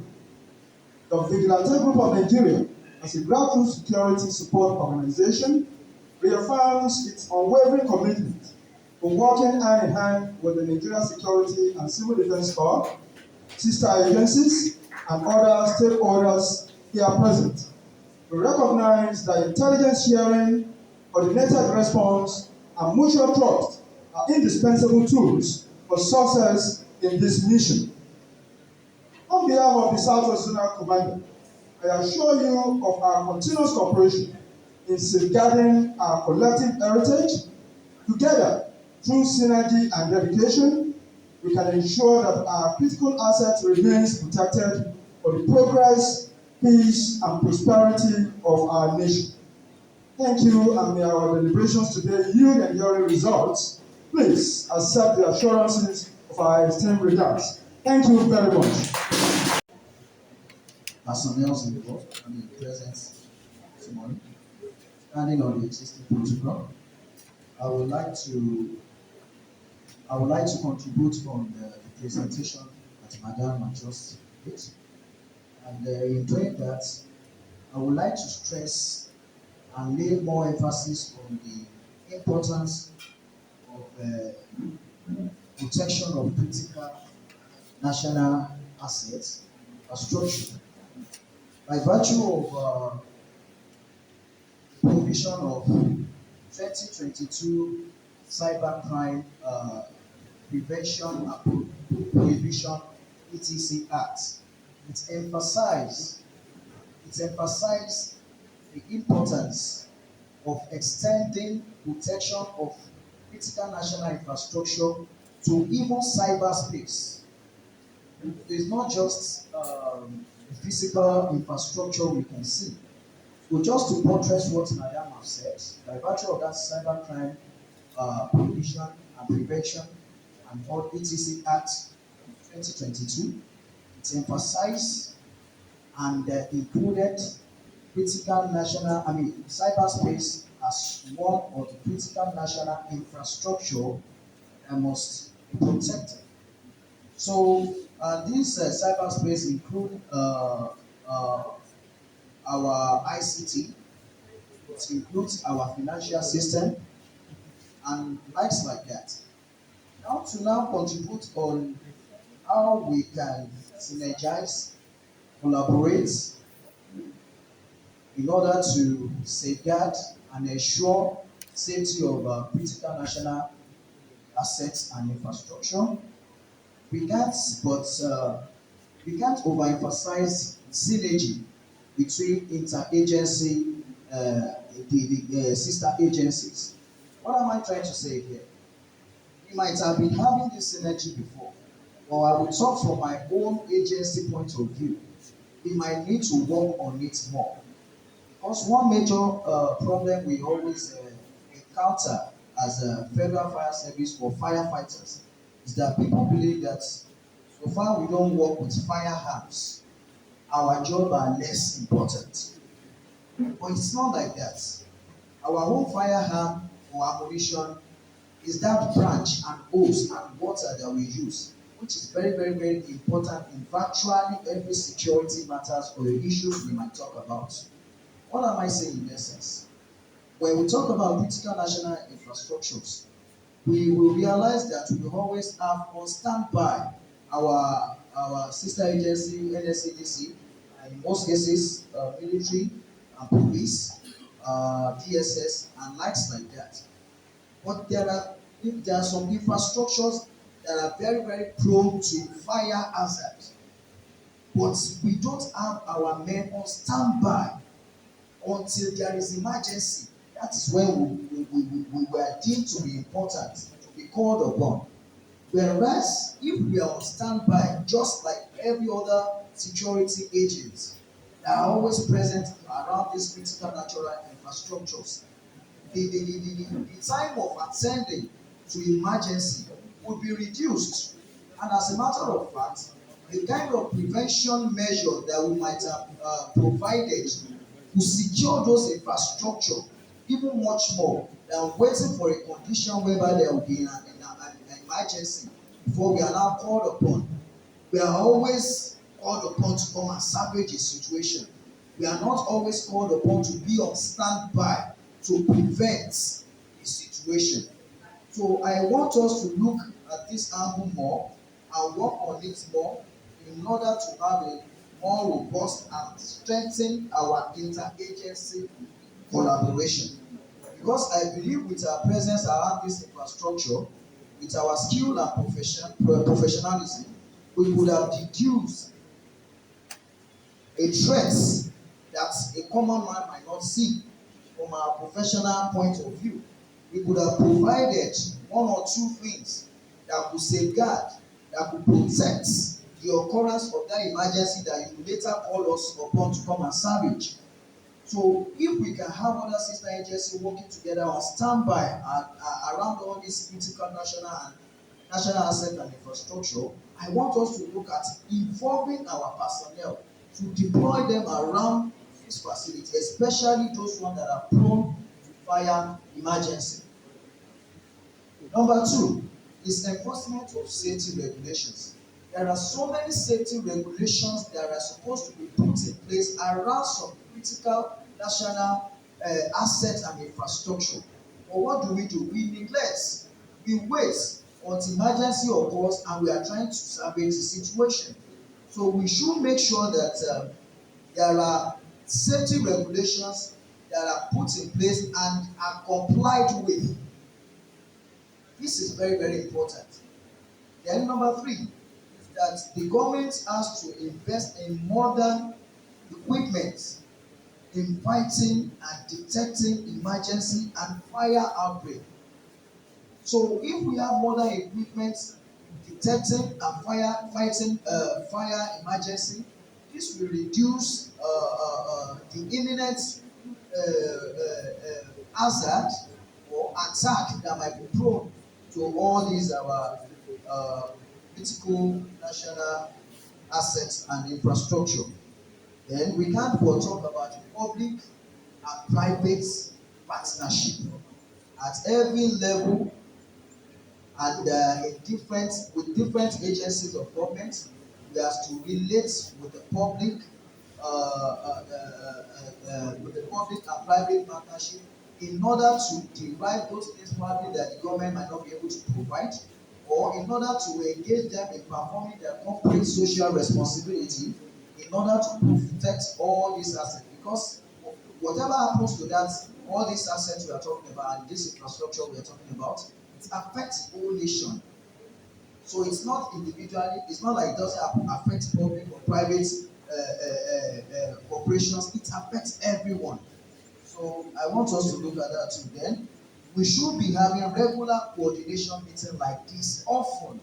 The Vigilante Group of Nigeria, as a grassroots security support organization, reaffirms its unwavering commitment to working hand in hand with the Nigerian Security and Civil Defense Corps, sister agencies, and other stakeholders here present. We recognize that intelligence sharing, coordinated response, and mutual trust are indispensable tools for success in this mission. On behalf of the Southwest Zonal Commander, I assure you of our continuous cooperation in safeguarding our collective heritage. Together, through synergy and dedication, we can ensure that our critical assets remains protected for the progress, peace, and prosperity of our nation. Thank you, and may our deliberations today yield enduring results. Please accept the assurances of our esteemed regards. Thank you very much. Personnel involved and the present this morning, standing on the existing protocol, I would like to contribute on the presentation that Madam has just did, and in doing that, I would like to stress and lay more emphasis on the importance of protection of critical national assets infrastructure. By virtue of provision of 2022 Cybercrime Prevention and Prohibition etc. Act, it emphasized the importance of extending protection of critical national infrastructure to even cyberspace. It is not just physical infrastructure we can see. So just to buttress what Madam has said, by virtue of that Cybercrime Prohibition and Prevention and all etc. Act 2022, it emphasized and included cyberspace as one of the critical national infrastructure that must be protected. So this cyberspace include our ICT, it includes our financial system, and likes like that. Now to contribute on how we can synergize, collaborate in order to safeguard and ensure safety of critical national assets and infrastructure. We can't overemphasize synergy between interagency, the sister agencies. What am I trying to say here? We might have been having this synergy before, or I will talk from my own agency point of view. We might need to work on it more. Because one major problem we always encounter as a federal fire service for firefighters is that people believe that so far we don't work with firearms, our job are less important. But it's not like that. Our own firearm or ammunition is that branch and hose and water that we use, which is very, very, very important in virtually every security matters or the issues we might talk about. What am I saying in essence? When we talk about critical national infrastructures, we will realize that we always have on standby our sister agency, Nscdc, and in most cases, military and police, DSS, and likes like that. But there are some infrastructures that are very, very prone to fire hazard. But we don't have our men on standby until there is emergency. That is when we were deemed to be important, to be called upon. Whereas if we are on standby, just like every other security agent that are always present around these critical natural infrastructures, the time of attending to emergency will be reduced. And as a matter of fact, the kind of prevention measure that we might have provided to secure those infrastructure even much more than waiting for a condition whereby there will be an emergency before we are now called upon. We are always called upon to come and salvage a situation. We are not always called upon to be on standby to prevent the situation. So I want us to look at this angle more and work on it more in order to have a more robust and strengthen our interagency collaboration. Because I believe with our presence around this infrastructure, with our skill and professionalism, we could have deduced a threat that a common man might not see from our professional point of view. We could have provided one or two things that could safeguard, that could protect the occurrence of that emergency that you later call us upon to come and salvage. So if we can have other sister agencies working together on standby around all these critical national asset and infrastructure, I want us to look at involving our personnel to deploy them around this facility, especially those ones that are prone to fire emergency. Number two is enforcement of safety regulations. There are so many safety regulations that are supposed to be put in place around some critical national assets and infrastructure. But what do? We neglect. We wait until emergency occurs and we are trying to salvage the situation. So we should make sure that there are safety regulations that are put in place and are complied with. This is very, very important. Then number three is that the government has to invest in modern equipment in fighting and detecting emergency and fire outbreak. So if we have modern equipment detecting and fighting fire emergency, this will reduce the imminent hazard or attack that might be prone to all these our critical national assets and infrastructure. Then we can't but talk about public and private partnership at every level and with different agencies of government. We have to relate with the public and private partnership in order to derive those things probably that the government might not be able to provide, or in order to engage them in performing their corporate social responsibility in order to protect all these assets. Because whatever happens to that, all these assets we are talking about and this infrastructure we are talking about, it affects the whole nation. So it's not individually, it's not like it doesn't affect public or private corporations, it affects everyone. So I want us to look at that too. Then we should be having regular coordination meetings like this often.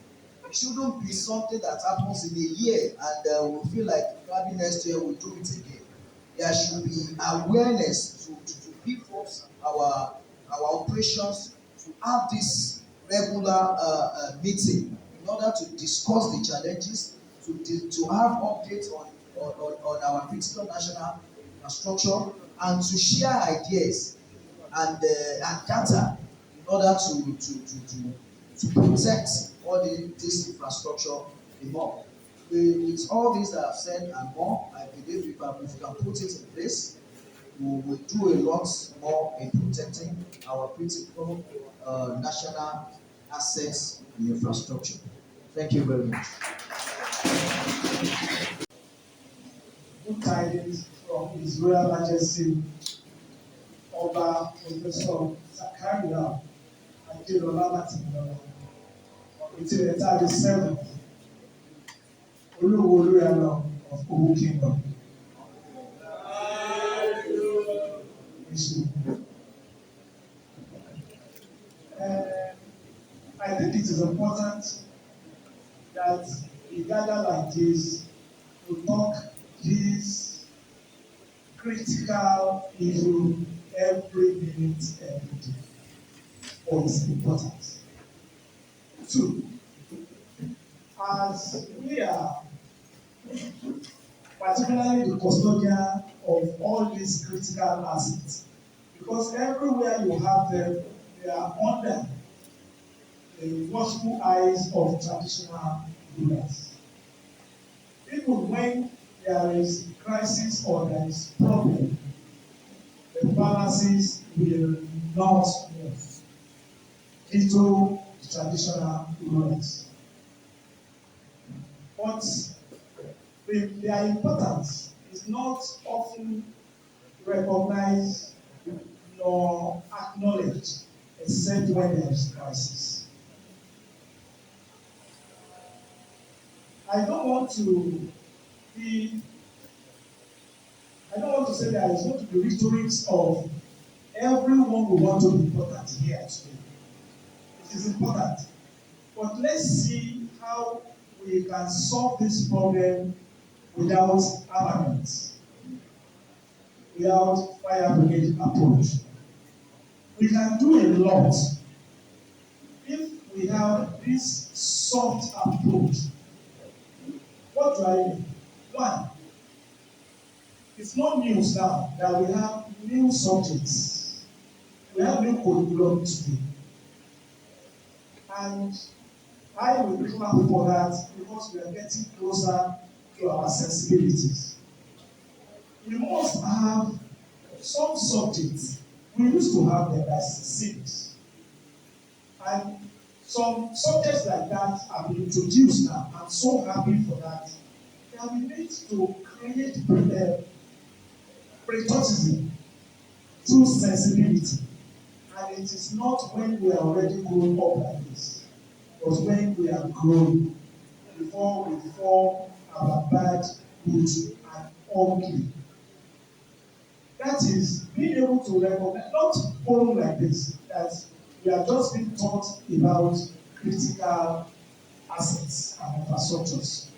It shouldn't be something that happens in a year and we'll feel like probably next year we'll do it again. There should be awareness to beef up our operations, to have this regular meeting in order to discuss the challenges, to have updates on our critical national infrastructure, and to share ideas and data in order to protect all this infrastructure more. With all these that I've said and more, I believe if we can put it in place, we will do a lot more in protecting our critical national assets and infrastructure. Thank you very much. Good tidings from His Royal Majesty Ọba Professor Zakaria Adelola Matinola, until the 37th Oluwo Oluyalo of Ogun Kingdom. I think it is important that we gather like this to talk this critical issue every minute, every day, for its importance. Two, as we are particularly the custodian of all these critical assets, because everywhere you have them, they are under the watchful eyes of traditional rulers. Even when there is crisis or there is problem, the palaces will not move into traditional rulers. But their importance is not often recognized nor acknowledged except when there is crisis. I don't want to say that it's going to be rhetorics of everyone we want to be important here today. It is important. But let's see how we can solve this problem without armament, without fire brigade approach. We can do a lot if we have this soft approach. What do I mean? One, it's not news now that we have new subjects. We have new curriculum today. And I will be clap for that because we are getting closer to our sensibilities. We must have some subjects. We used to have them as civics. And some subjects like that have been introduced now. I'm so happy for that. That we need to create patriotism through sensibility. And it is not when we are already grown up like this, but when we are grown before we form our bad, good, and ugly. That is being able to recognize, not born like this, that we are just being taught about critical assets and infrastructures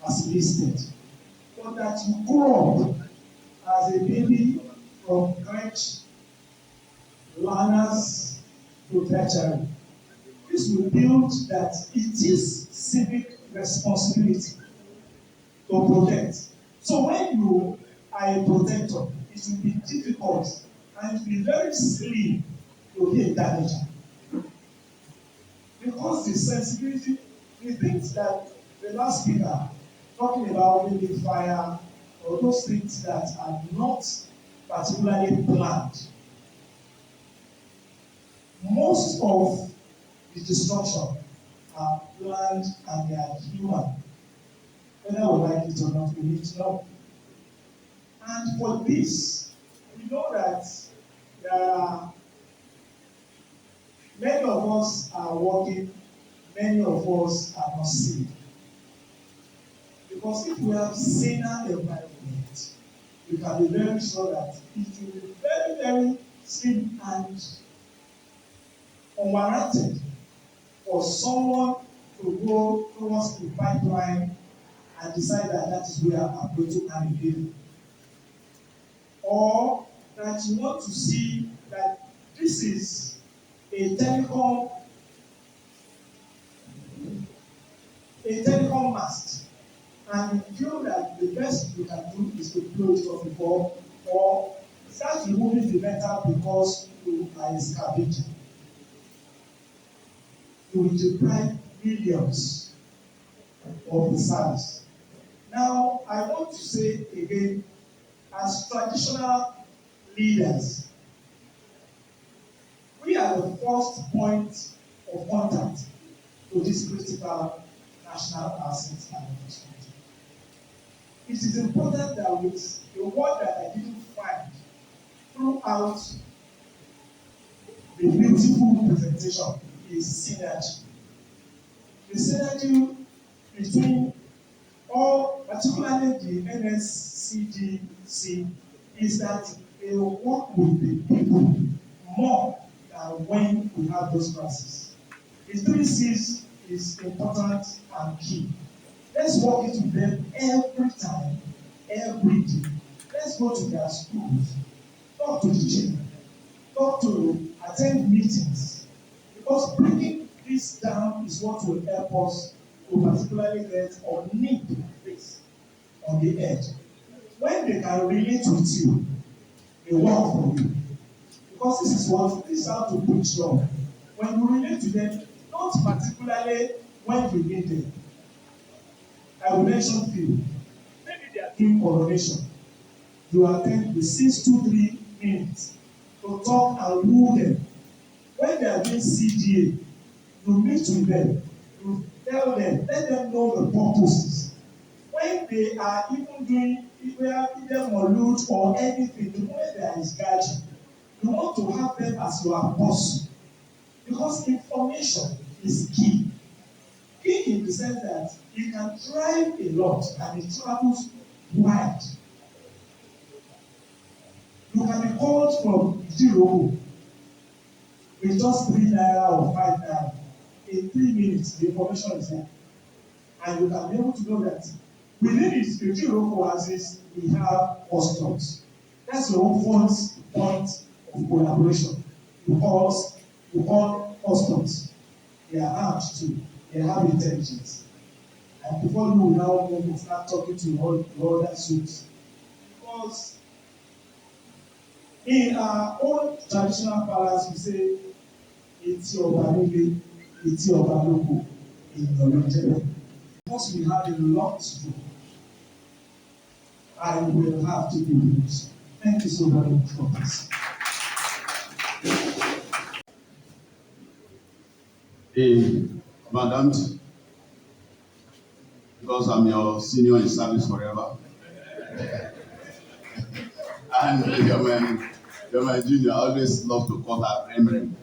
as listed, but that you grow up as a baby from crèche, learners to tertiary. This will build that it is civic responsibility to protect. So when you are a protector, it will be difficult and it will be very silly to be a damager. Because the sensibility, the things that the last speaker talking about maybe fire or those things that are not particularly planned. Most of the destruction are planned and they are human. Whether we like it or not, we need to know. And for this, we know that there are many of us are working, many of us are not safe. Because if we have saner environment, we can be very sure that it will be very, very safe and unwarranted for someone to go towards the pipeline and decide that that is where I'm going to come in. Or that you want to see that this is a telecom mast, and you feel that the best you can do is to close off before or start removing the metal because you are scavenging. You will deprive millions of the service. Now, I want to say again, as traditional leaders, we are the first point of contact to this critical national assets and infrastructure. It is important that with the word that I didn't find throughout the beautiful presentation is synergy. The synergy between all, particularly the Nscdc, is that they work with the people more than when we have those crises. The 3 C's is important and key. Let's work it with them every time, every day. Let's go to their schools, talk to the children, attend meetings, because breaking this down is what will help us to particularly get or nip this on the edge. When they can relate with you, they work for you. Because this is how to preach love. When you relate to them, not particularly when you meet them. I will mention few. Maybe they are doing coronation. You attend the 623 minutes to talk and woo them. When they are doing CDA, you meet with them, you tell them, let them know the purposes. When they are even doing either molud or anything, the moment there is gathering, you want to have them as your apostle. Because information is key. Key in the sense that you can drive a lot and it travels wide. You can be called from 0 with just 3 naira or 5 naira. In 3 minutes, the information is there. And you can be able to know that within it, the 0 oasis, we have customs. That's your own first point of collaboration. Because you call customs. They are armed too. They have intelligence. And before you will now move to start talking to all other suits. Because in our own traditional palace, we say, it's your Balile, it's your Baloko, in your Nigeria. Because we have a lot to do, I will have to do this. Thank you so very much for this. Hey, Madam, because I'm your senior in service forever. And you're my junior. I always love to call her Eminem.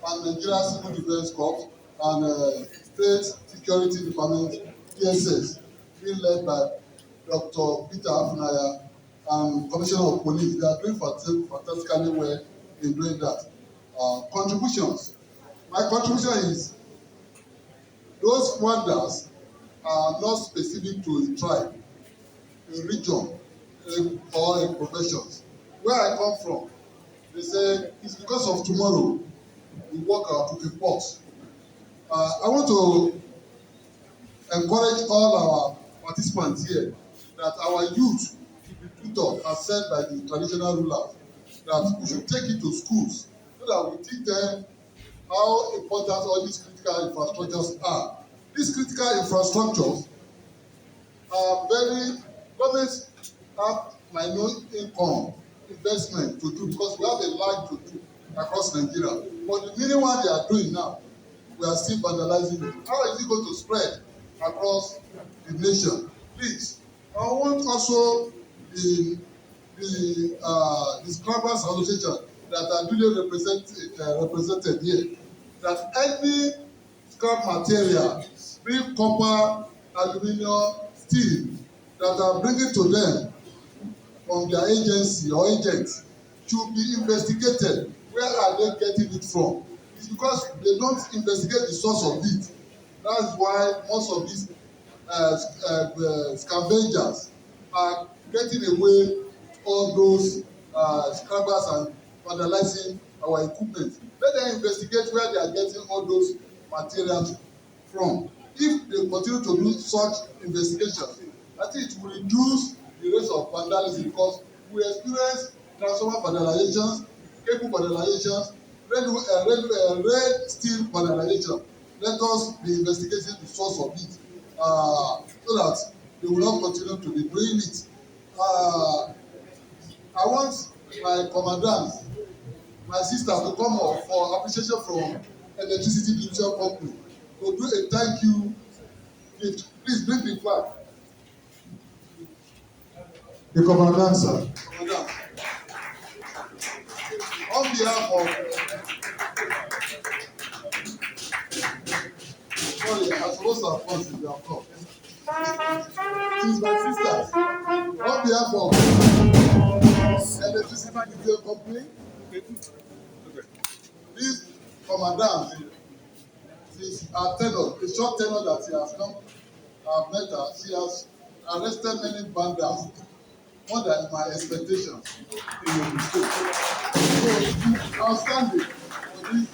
And Nigeria Civil Defense Corps and State Security Department, PSS, being led by Dr. Peter Afunaya and Commissioner of Police. They are doing fantastically well in doing that. Contributions. My contribution is those wonders are not specific to a tribe, a region, or a profession. Where I come from, they say it's because of tomorrow we work out to report. I want to encourage all our participants here that our youth should be tutored as said by the traditional rulers, that we should take it to schools so that we teach them how important all these critical infrastructures are. These critical infrastructures are very, governments have minor income investment to do because we have a lot to do across Nigeria. But the mini one they are doing now, we are still vandalizing it. How is it going to spread across the nation? Please, I want also the Scrappers Association that are duly represented here, that any scrap material, be copper, aluminium, steel, that are bringing to them from their agency or agents should be investigated. Where are they getting it from? It's because they don't investigate the source of it. That's why most of these scavengers are getting away with all those scrappers and vandalizing our equipment. Let them investigate where they are getting all those materials from. If they continue to do such investigations, I think it will reduce the rate of vandalism because we experience transformer vandalizations, cable vandalizations, red steel vandalization. Let us be investigating the source of it so that they will not continue to be doing it. I want my commandants, my sisters to come up for appreciation from Electricity Division Company to do a thank you gift. Please bring the flag. The commandant, sir. Commandant. On behalf of sorry, I'm supposed to have funds in their cup. She's my sisters. On behalf of Electricity Division Company, this commandant, since her tenure, a short tenure that she has come, I've met her, she has arrested many bandits more than my expectations in Ogun State. So outstanding for this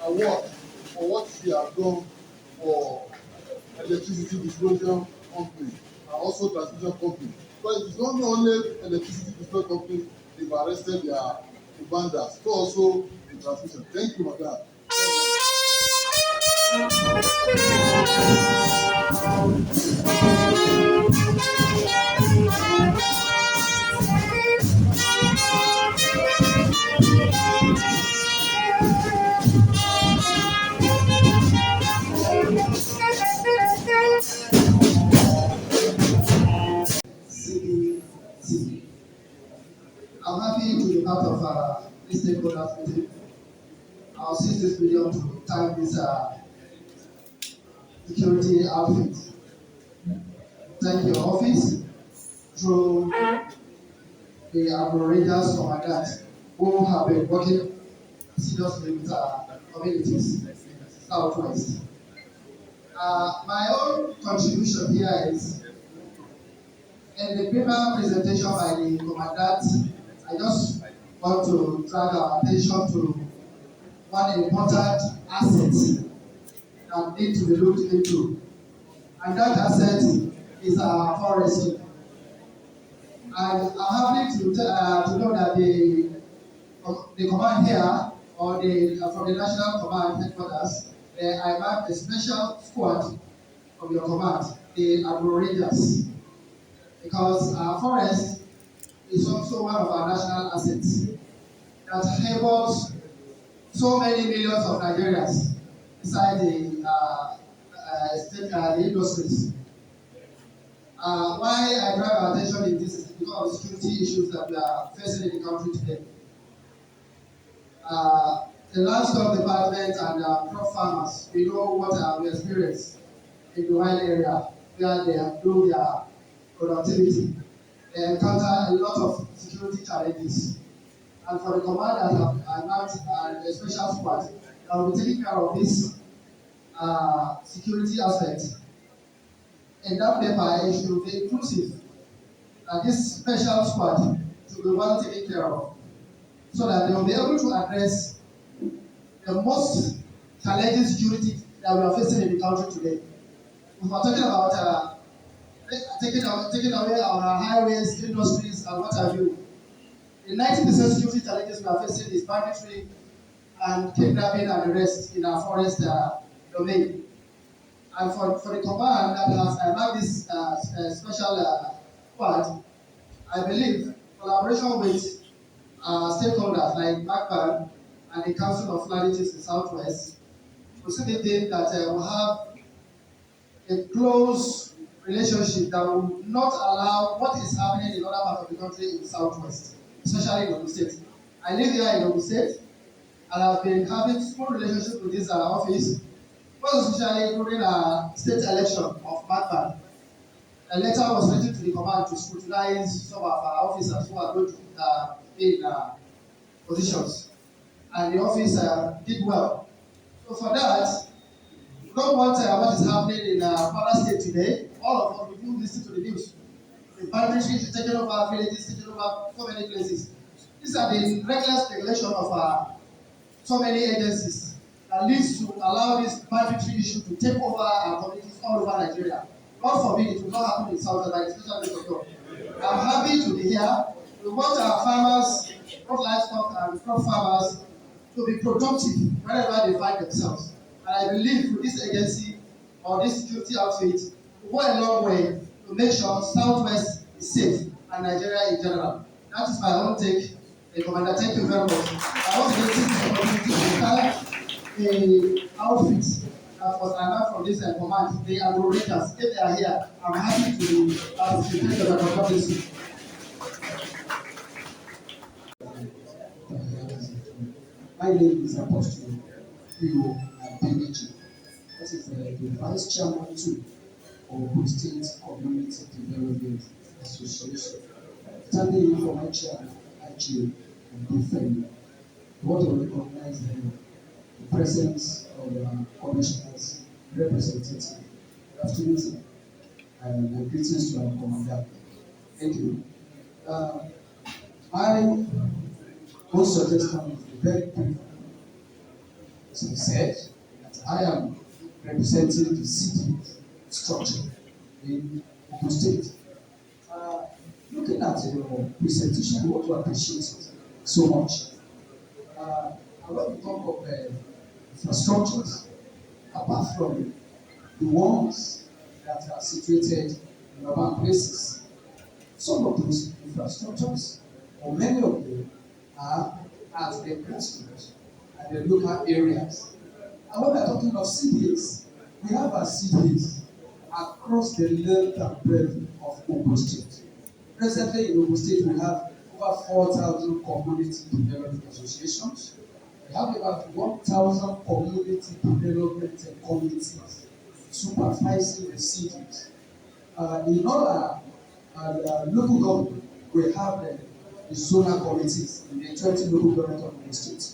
award for what she has done for electricity distribution company and also transmission company. But it's not only electricity distribution company they've arrested their commanders, but also the transmission. Thank you, madam. CNAI. I'm happy to be part of this stakeholders meeting. I'll seize this video to thank this security outfit. Thank your office through the Agro Rangers commandant who have been working seriously with communities southwest. My own contribution here is in the paper presentation by the commandant. I just want to drag our attention to one important asset that need to be looked into, and that asset is our forestry. And I'm happy to know that the command here, or from the national command headquarters, I have a special squad of your command, the Agro Rangers, because our forest is also one of our national assets that enables so many millions of Nigerians inside the industries. Why I drive our attention in this is because of security issues that we are facing in the country today. The livestock department and crop farmers, we know what we experience in the wild area where they do their productivity. They encounter a lot of security challenges. And for the command that I marked a special squad that will be taking care of this security aspect. In that paper, it should be inclusive. And this special squad should be well taken care of, so that they will be able to address the most challenging security that we are facing in the country today. We are talking about taking away our highways, industries, and what have you. The 90% security challenges we are facing is banditry and kidnapping and the rest in our forest domain. And for the command that has allowed this special squad, I believe collaboration with stakeholders like MACBAN and the Council of Land Chiefs in Southwest will facilitate that we'll have a close relationship that will not allow what is happening in other parts of the country in Southwest, especially in Ogun State. I live here in Ogun State, and I've been having small relationship with this office, most especially during a state election of MACBAN. A letter was written to the command to scrutinize some of our officers who are going to be in positions, and the office did well. So for that, we don't want what is happening in Kwara State today. All of us, we do listen to the news. The banditry is taking over villages, taking over so many places. These are the reckless regulation of so many agencies that leads to allow this banditry issue to take over our communities all over Nigeria. God forbid it will not happen in South Africa, especially in Ogun. I'm happy to be here. We want our farmers, both livestock and crop farmers, to be productive wherever they find themselves. And I believe with this agency or this security outfit, we go a long way to make sure Southwest is safe and Nigeria in general. That is my own take. Commander, thank you very much. I want to take this opportunity to thank the outfit that was allowed from this command, the Agro Rangers. If they are here, I'm happy to thank them for God bless you. My name is Apostle Theo Abeneji. That is the Vice Chairman too of Ogun State Community Development Association. Standing in for my chair, IGA, and defend. I want to recognize the presence of commissioners, representatives. Good afternoon, sir. And greetings to our commander. Thank you. My own suggestion is very brief. As I said, that I am representing the city structure in Ogun State. Looking at the presentation, I want to appreciate it so much. When we talk of infrastructures, apart from the ones that are situated in urban places, some of those infrastructures, or many of them, are at the grassroots and the local areas. And when we are talking of CDAs, we have our CDAs across the length and breadth of Ogun State. Presently in Ogun State, we have over 4,000 community development associations. We have about 1,000 community development committees supervising the cities. In all our local government, we have the zonal committees in the 20 local government of the state.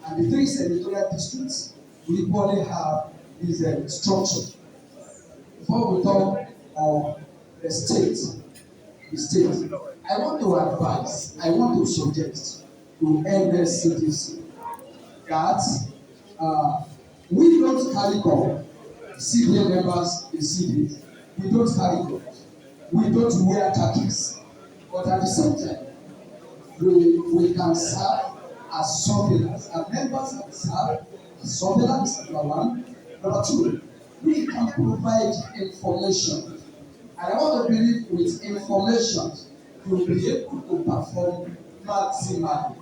And the 3 senatorial districts, we equally have this structure. Before we talk of the state, I want to advise, I want to suggest to Nscdc that we don't carry gun. CDA members in CDA, we don't carry guns. We don't wear khakis. But at the same time, we can serve as surveillance. And members can serve as surveillance, number one. Number two, we can provide information. And I want to believe with information, you will be able to perform maximally.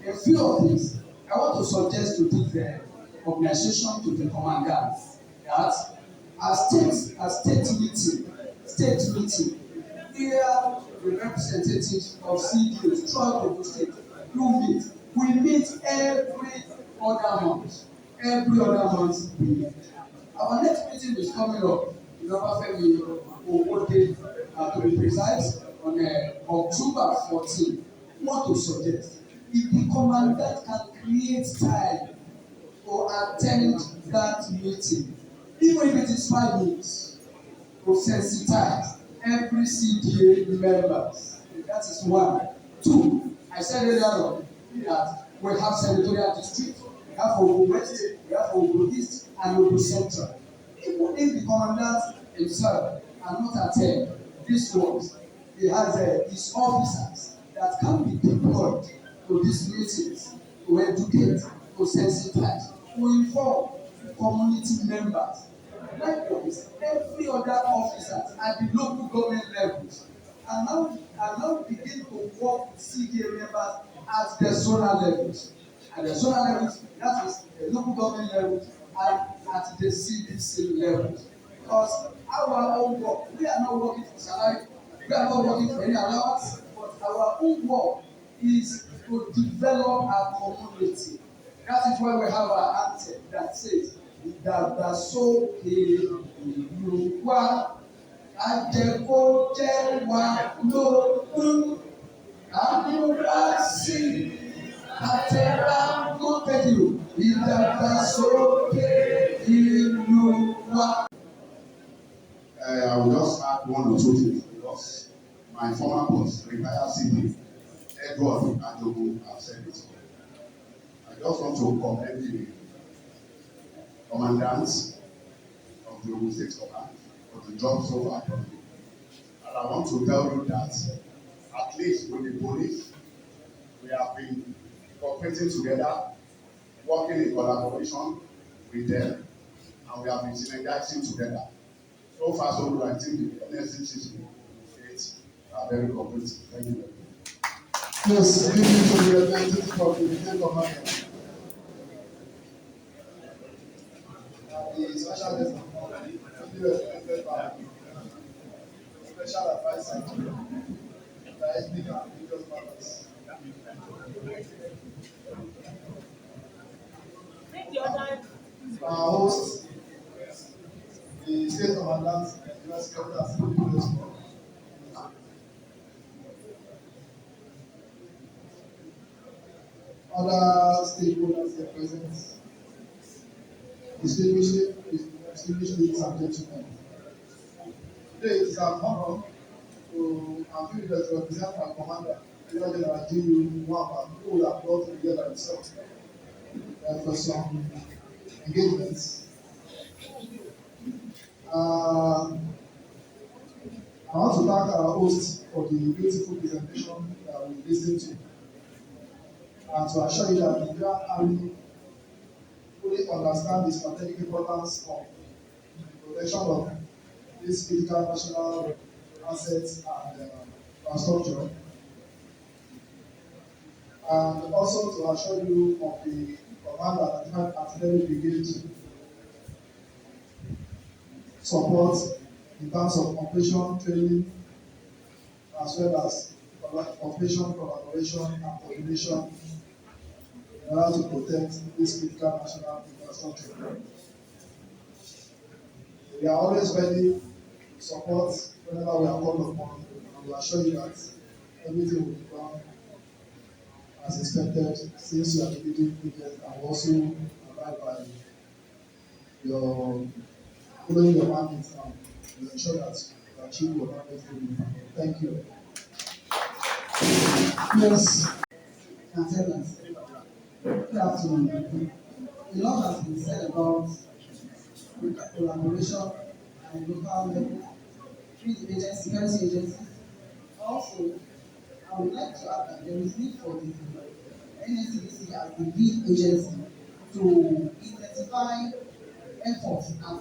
A few of these, I want to suggest to the organization, to the commanders, that a state meeting, where the representatives of CDOs throughout Ogun State do meet. We meet every other month. We meet. Our next meeting is coming up in Obafemi Ogun, to be precise, on October 14. I want to suggest, if the commandant can create time to attend that meeting, even if it is 5 minutes, to sensitize every CDA members. That is one. Two, I said earlier on that we have senatorial district, we have Ogun West, we have Ogun East, and Ogun Central. Even if the commandant himself cannot attend these ones, he has his officers that can be deployed to these meetings to educate, to sensitize, to inform community members. Likewise, every other officers at the local government levels are now begin to work with CDA members at the zonal levels. At the zonal levels, that is the local government levels, and at the CDC levels. Because our own work, we are not working for salary, we are not working for any allowance, but our own work is to develop our community. That is why we have our anthem that says, ìdàgbàsókè ìlú wa ajẹkójẹ wa lógún àmúrasí àtẹrámọtẹjù ìdàgbàsókè ìlú wa. I will just add 1 or 2 things because my former boss, retired CP, Edward Ajogun, have said it. I just want to commend the commandants of the Ogun State Command for the job so far done. And I want to tell you that at least with the police, we have been cooperating together, working in collaboration with them, and we have been synergizing together. So far, so good. I think the Nscdc states are very cooperative. Thank you very much. Yes, give me to the representative of the State Commander. The special guest of honor, represented by special advisor to the ethnic and religious matters. Our host, the state commandant, the US capital. Other stakeholders are present. Distinguished ladies and gentlemen. Today it is an honor to to, I'm feeling that to represent my commander, Major General GU Wamba, who would have brought together himself for some engagements. I want to thank our host for the beautiful presentation that we listened to, and to assure you that the Nigerian Army fully understand the strategic importance of the protection of these critical national assets and infrastructure, and also to assure you of the command and artillery brigade support in terms of operation training, as well as operation collaboration and coordination in order to protect this critical national infrastructure. We are always ready to support whenever we are called upon, and we assure you that everything will be done as expected, since you are the leading agent and also abide by your following your mandate and to ensure that you achieve your mandate fully. Thank you. Yes, attendance. Good afternoon. A lot has been said about collaboration and local level with agencies, security agencies. Also, I would like to add that there is need for the Nscdc as the lead agency to intensify efforts at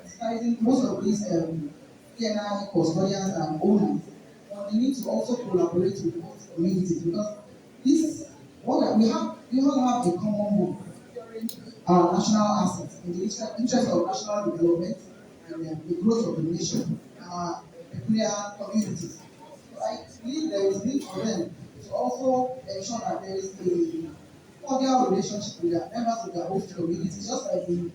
sensitizing most of these CNAI custodians and owners. But they need to also collaborate with host communities, because this what we all have a common goal: our national assets in the interest of national development and the growth of the nation and our peculiar communities. So I believe there is need for them to also ensure that there is a cordial relationship with their members of their host communities, just like the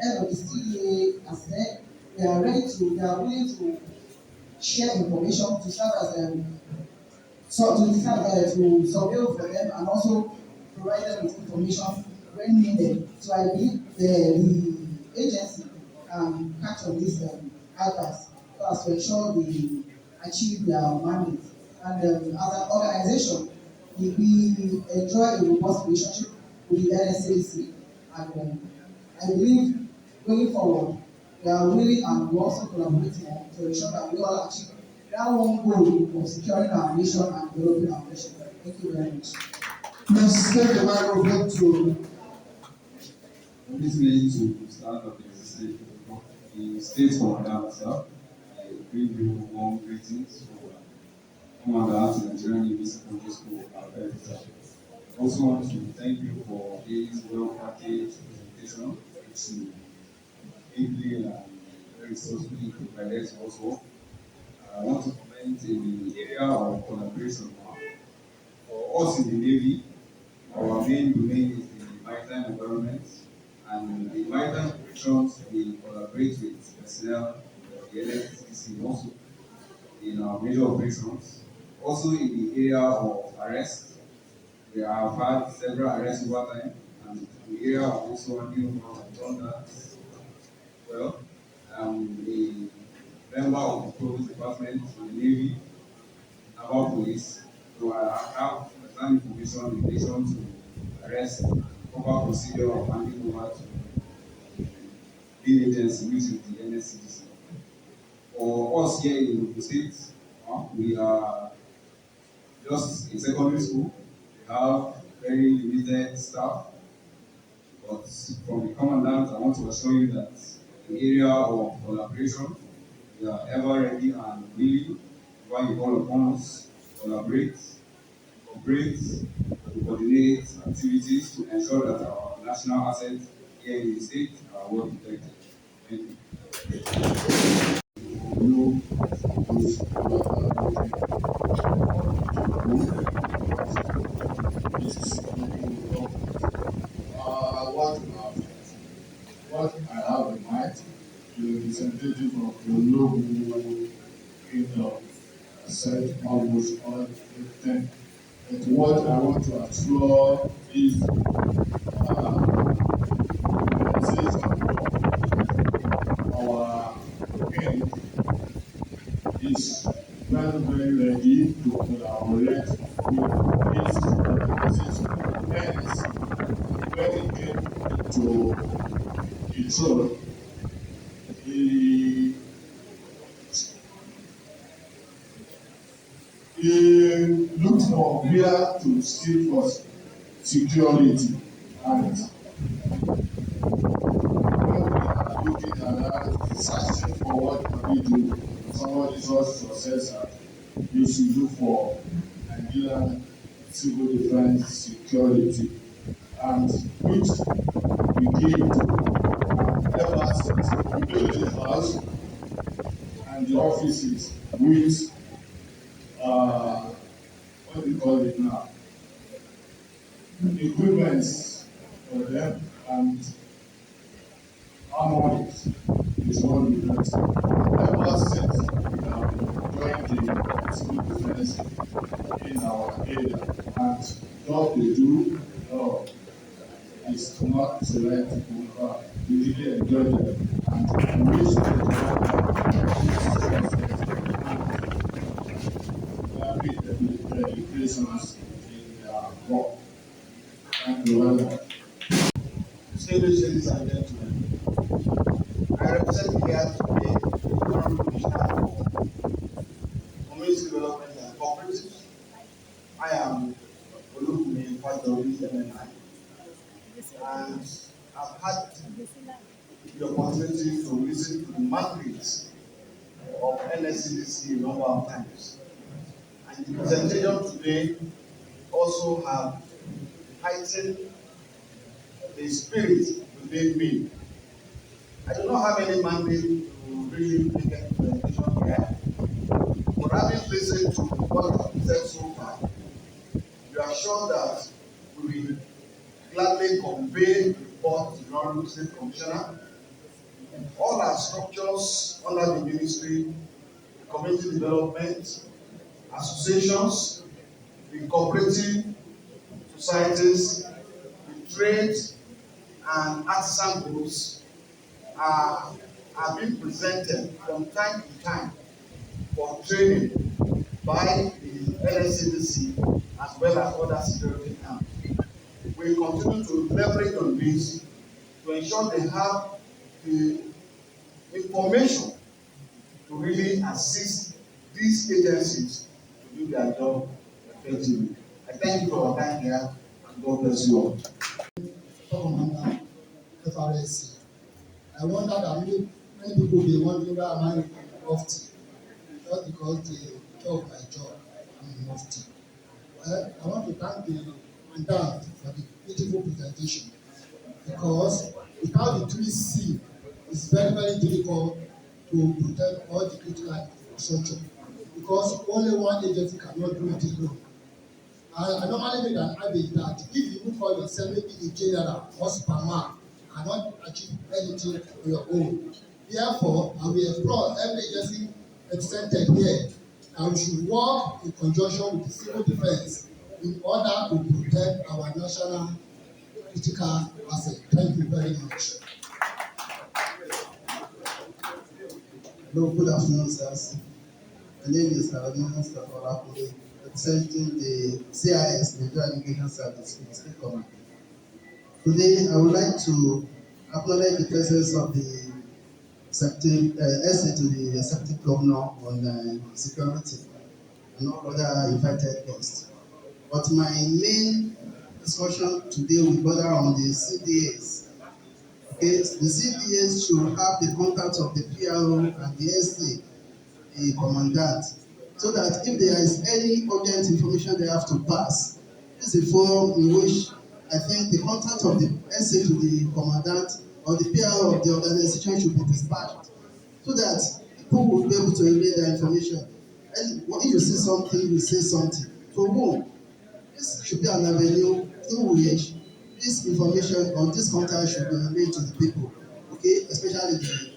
head of the CEA has said. They are willing to share information to serve as to surveil for them and also provide them with information when needed. So I believe the agency can catch on this advice so as to ensure they achieve their mandate. And as an organization, we enjoy a robust relationship with the Nscdc, and I believe going forward, we are willing and we also collaborating to ensure that we all achieve that one goal of securing our nation and developing our nation. Thank you very much. Please take the microphone to. Permit me to start off the state commander myself. I bring you warm greetings for Commander to Nigerian Navy Secondary School. I also want to thank you for this well-packaged presentation, which you ably and very resourcefully provided to us all. I want to comment in the area of collaboration. For us in the Navy, our main domain is the maritime environment, and the maritime operations we collaborate with personnel, the Nscdc also in our major operations. Also in the area of arrest, we have had several arrests over time, and the area of also new done that well. I'm a member of the Police Department in the Navy, Naval Police, so I have some information in relation to arrest and proper procedure of handing over to the agency, which is the Nscdc. For us here in Ogun State, we are just in secondary school. We have very limited staff, but from the commandant, I want to assure you that in the area of collaboration, we are ever ready and willing when you call upon us to collaborate, cooperate, and coordinate activities to ensure that our national assets here in the state are well protected. Thank you. What I have in mind, the representative of the local kingdom said almost all everything. But what I want to explore is our king is very So he looked for where to seek for security, and looking around, searching for what can we do. Somebody saw success, and you should look for Nigerian civil defense security, and which we came to help we built the house and the offices with what do you call it now? Equipments for them, and harmonics is what we got. Ever since we have joined the civil defense in our area, and what they do is not selectable, but we really enjoy them, and we wish them to have the educations in their work. Thank you very much. Ladies and gentlemen, I represent here today the Honorable Commissioner for Community Development and Cooperatives. I am Ogun part of the CNAI, and I've had the opportunity to listen to the mandates of Nscdc a number of times. And the presentation today also have heightened the spirit within me. I do not have any mandate to really make any presentation here, but having listened to what I've said so far, you are sure that we will gladly convey the report to the Honorable State Commissioner. All our structures under the ministry, community development, associations, the cooperative societies, the trade and artisan groups are being presented from time to time for training by the Nscdc as well as other security arms. We continue to leverage on this to ensure they have the information to really assist these agencies to do their job effectively. I thank you for your time here, and God bless you all. Commander, FRSC. I wonder that many people be wondering why am I in mufti, just because they talk my job, I'm in mufti. Well, I want to thank the commandant for the beautiful presentation, because without the 3C, it's very, very difficult to protect all the critical infrastructure, because only one agency cannot do it alone. I normally make an average that if you call yourself maybe a general or superman, cannot achieve anything on your own. Therefore, I will explore every agency represented here, and we should work in conjunction with the civil defense in order to protect our national critical asset. Thank you very much. Hello, good afternoon, sirs. My name is Ogun, representing the CIS, Nigeria Immigration Service, in the State Command. Today, I would like to acknowledge the presence of the essay to the Executive Governor on security and all other invited guests. But my main discussion today will bother on the CDAs. Okay, the CDAs should have the contact of the PRO and the SA, the commandant, so that if there is any urgent information they have to pass, this is a forum in which I think the contact of the SA to the commandant or the PRO of the organization should be dispatched, so that people will be able to relay their information. And if you see something, you say something. So boom, this should be an avenue through which this information or this contact should be relayed to the people, okay, especially the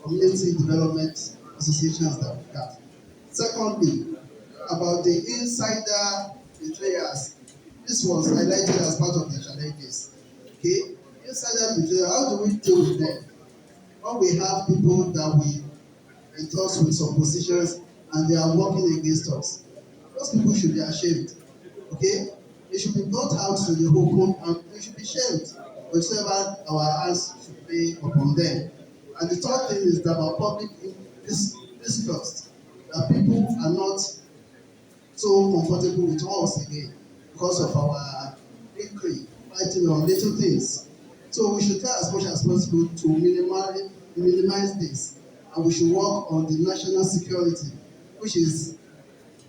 community development associations that we have. Secondly, about the insider betrayers, this was highlighted as part of the challenges. Okay, insider betrayers, how do we deal with them? When we have people that we entrust with some positions and they are working against us, those people should be ashamed. Okay, they should be brought out to the open and they should be shamed whatsoever our hands should play upon them. And the third thing is about public distrust, that people are not so comfortable with us again because of our bickering, fighting on little things. So we should try as much as possible to minimize this, and we should work on the national security, which is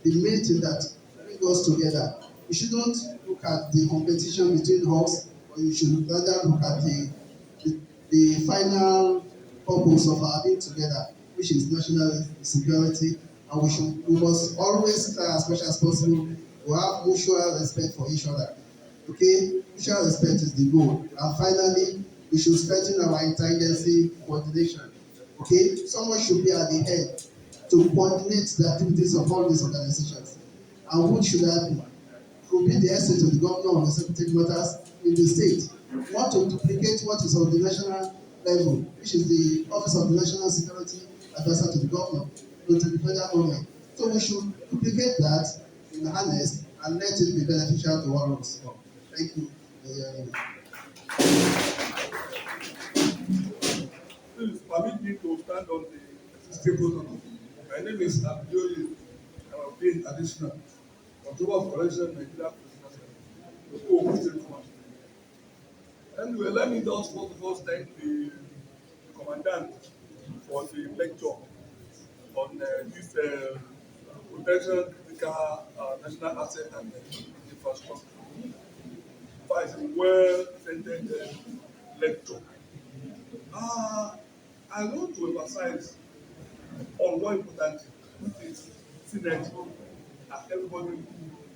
the main thing that brings us together. We shouldn't look at the competition between us, but you should rather look at the final purpose of our being together, which is national security, and we must always try as much as possible to have mutual respect for each other. Okay, mutual respect is the goal. And finally, we should strengthen our interagency coordination. Okay, someone should be at the head to coordinate the activities of all these organizations. And who should that be? Could be the essence of the governor of executive matters in the state. We want to duplicate what is on the national level, which is the Office of the National Security Advisor to the governor, to the federal government. So we should duplicate that in harness and let it be beneficial to all of us. Thank you. Please permit me to stand on the existing protocol. My name is Abdioye. I'm being additional controller of collection Nigeria Ogun State Command. Anyway, let me just first of all thank the commandant for the lecture on this protection critical national asset and infrastructure. It's a well-attended lecture. I want to emphasize on one important thing, which is synergy, as everybody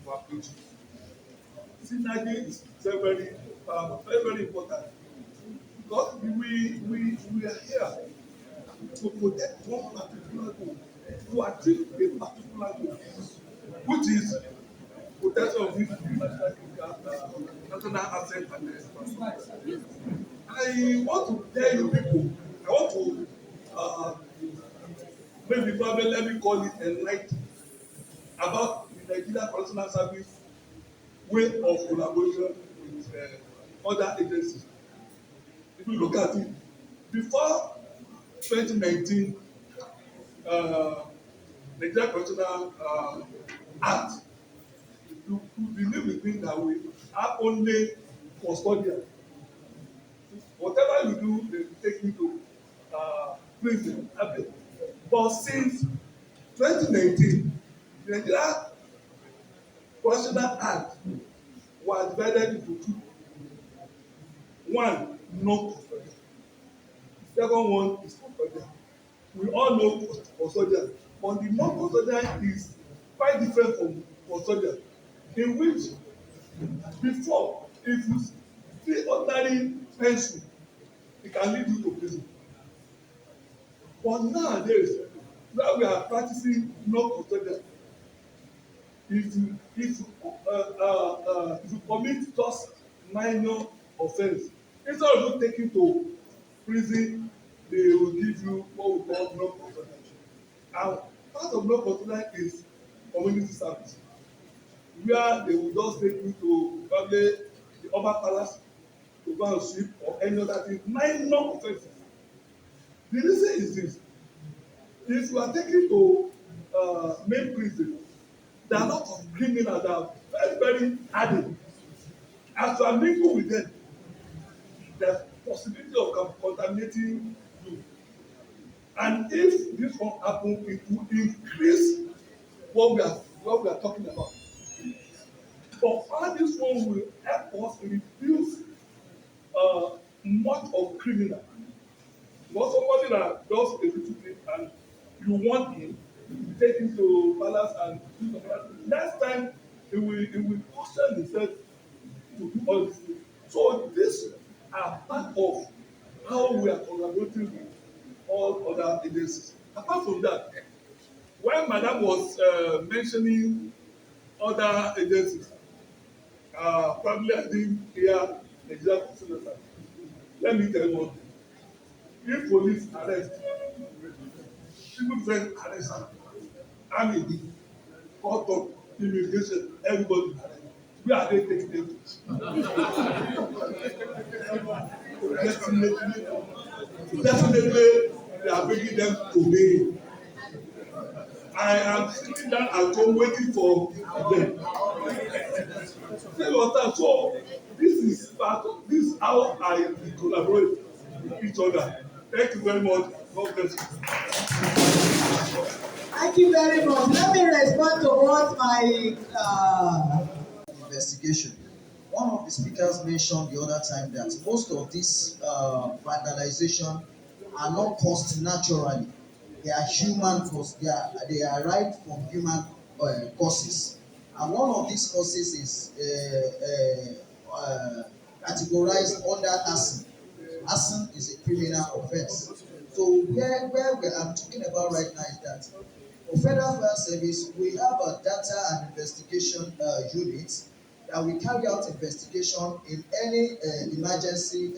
will approach it. Synergy is very important because we are here to protect one particular goal, to achieve a particular goal, which is protection of this national asset and infrastructure. I want to tell you people, I want to maybe probably let me call it enlighten about the Nigerian Correctional Service way of collaboration with other agencies. If you look at it, before 2019, Nigerian Correctional Act, you believe with me that we have only custodian. Whatever you do, they take you to prison. But since 2019, the Nigerian Correctional Act was divided into two. One, non-custodial. The second one is custodial. We all know custodial, but the non-custodial is quite different from custodial, in which before, if you see ordinary pencil, it can lead you to prison. But nowadays, where we are practicing non-custodial, if you commit just minor offence, instead of you taking to prison, they will give you what we call non-custodial. And part of non-custodial is community service, where they will just take you to probably the upper palace to go and sweep or any other thing, minor offences. The reason is this: if you are taken to main prison, there are a lot of criminals that are very hardened. As you are mingle with them, there's possibility of contaminating you. And if this one happen, it will increase what we are talking about. But how this one will help us reduce much of criminal. Not somebody that does a little thing and you want him to take him to palace and do something else. Next time he will question himself to do all these things. So these are part of how we are collaborating with all other agencies. Apart from that, when Madam was mentioning other agencies, probably I didn't hear Nigeria Consular Service. Let me tell you one thing. If police arrest, civil defense arrest, army, court of immigration, everybody arrest. Where are they taking them to? definitely they are making them obey. I am sitting down at home waiting for them. So this is part of this how I collaborate with each other. Thank you very much. God bless you. Thank you very much. Let me respond to what my investigation. One of the speakers mentioned the other time that most of these vandalization are not caused naturally. They are human causes. They are right from human causes. And one of these causes is categorized under arson. Arson is a criminal offense. So I'm talking about right now is that for Federal Fire Service, we have a data and investigation unit that we carry out investigation in any emergency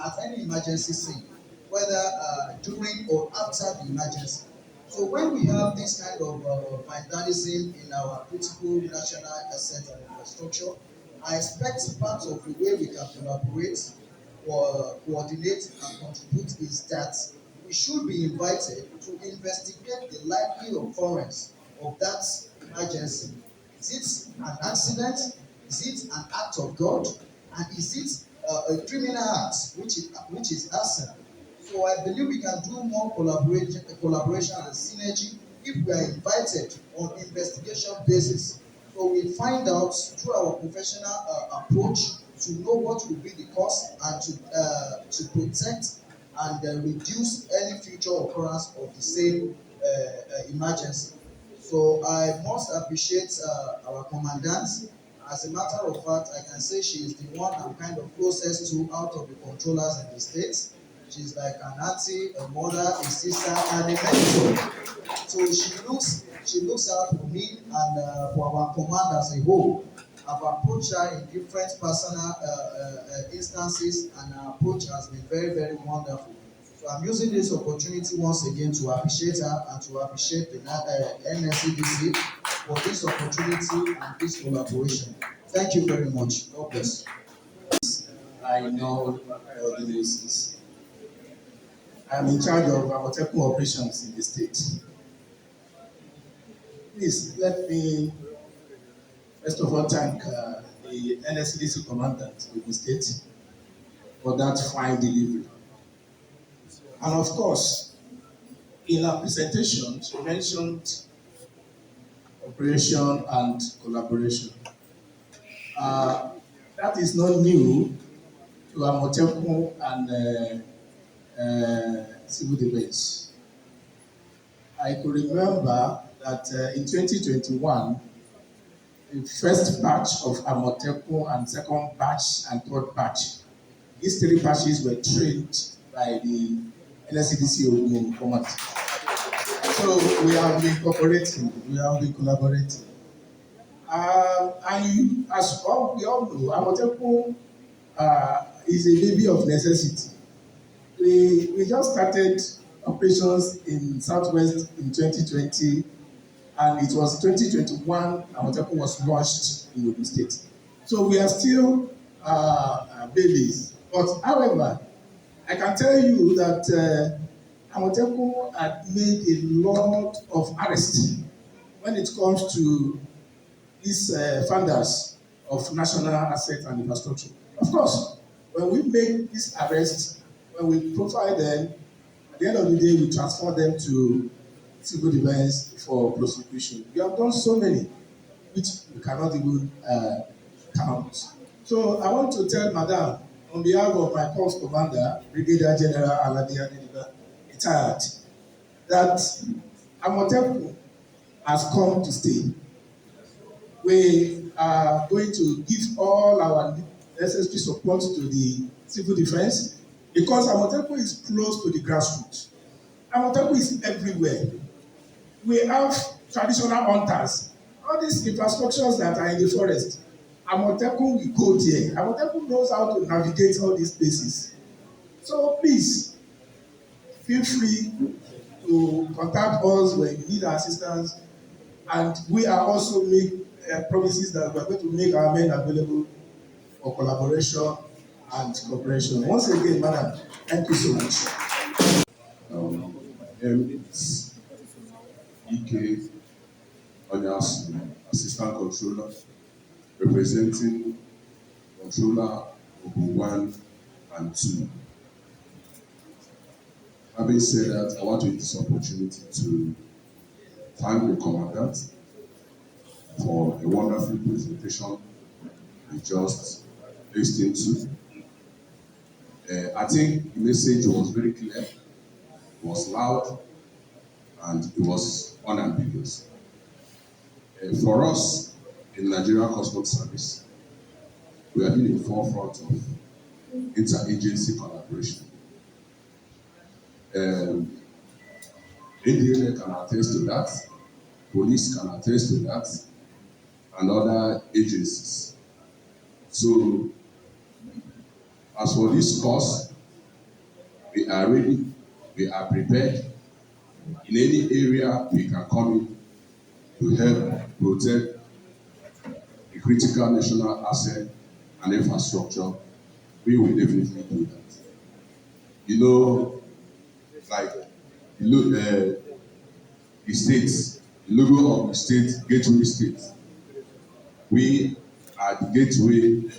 at any emergency scene, whether during or after the emergency. So when we have this kind of vandalism in our critical national asset and infrastructure, I expect part of the way we can collaborate or coordinate and contribute is that we should be invited to investigate the likely occurrence of that emergency. Is it an accident? Is it an act of God? And is it a criminal act, which is arson? So I believe we can do more collaboration and synergy if we are invited on investigation basis. So we find out through our professional approach to know what will be the cause and to protect and reduce any future occurrence of the same emergency. So I must appreciate our commandant. As a matter of fact, I can say she is the one I'm kind of closest to out of the controllers in the States. She's like an auntie, a mother, a sister, and a mentor. So she looks out for me and for our command as a whole. I've approached her in different personal instances, and her approach has been very, very wonderful. So I'm using this opportunity once again to appreciate her and to appreciate the Nscdc for this opportunity and this collaboration. Thank you very much. God bless. I know the basis. I'm in charge of our technical operations in the state. Please let me first of all thank the Nscdc commandant of the state for that fine delivery. And of course, in our presentation, she mentioned operation and collaboration. That is not new to Amotekun and civil defense. I could remember that in 2021, the first batch of Amotekun and second batch and third batch, these three batches were trained by the Nscdc Ogun command. So we have been cooperating, we have been collaborating. And as we all know, Amotekun is a baby of necessity. We just started operations in Southwest in 2020, and it was 2021 Amotekun was launched in Ogun State. So we are still babies. But however, I can tell you that Amotekun had made a lot of arrests when it comes to these funders of national assets and infrastructure. Of course, when we make these arrests, when we profile them, at the end of the day, we transfer them to civil defense for prosecution. We have done so many, which we cannot even count. So I want to tell Madam, on behalf of my corps commander, Brigadier General Alade Adeniba, retired, that Amotekun has come to stay. We are going to give all our necessary support to the civil defense because Amotekun is close to the grassroots. Amotekun is everywhere. We have traditional hunters. All these infrastructures that are in the forest, Amotekun will go there. Amotekun knows how to navigate all these places. So please, feel free to contact us when you need our assistance. And we are also making promises that we are going to make our men available for collaboration and cooperation. Once again, madam, thank you so much. It's EK Onyas, Assistant Controller, representing Controller Ogun 1 and 2. Having said that, I want to use this opportunity to thank the Commandant for a wonderful presentation we just listened to. I think the message was very clear, it was loud, and it was unambiguous. For us in Nigerian Customs Service, we have been in the forefront of interagency collaboration. NDLA can attest to that, police can attest to that, and other agencies. So, as for this course, we are ready, we are prepared. In any area we can come in to help protect the critical national asset and infrastructure, we will definitely do that. You know, like the states, the logo of the state, gateway state. We are the gateway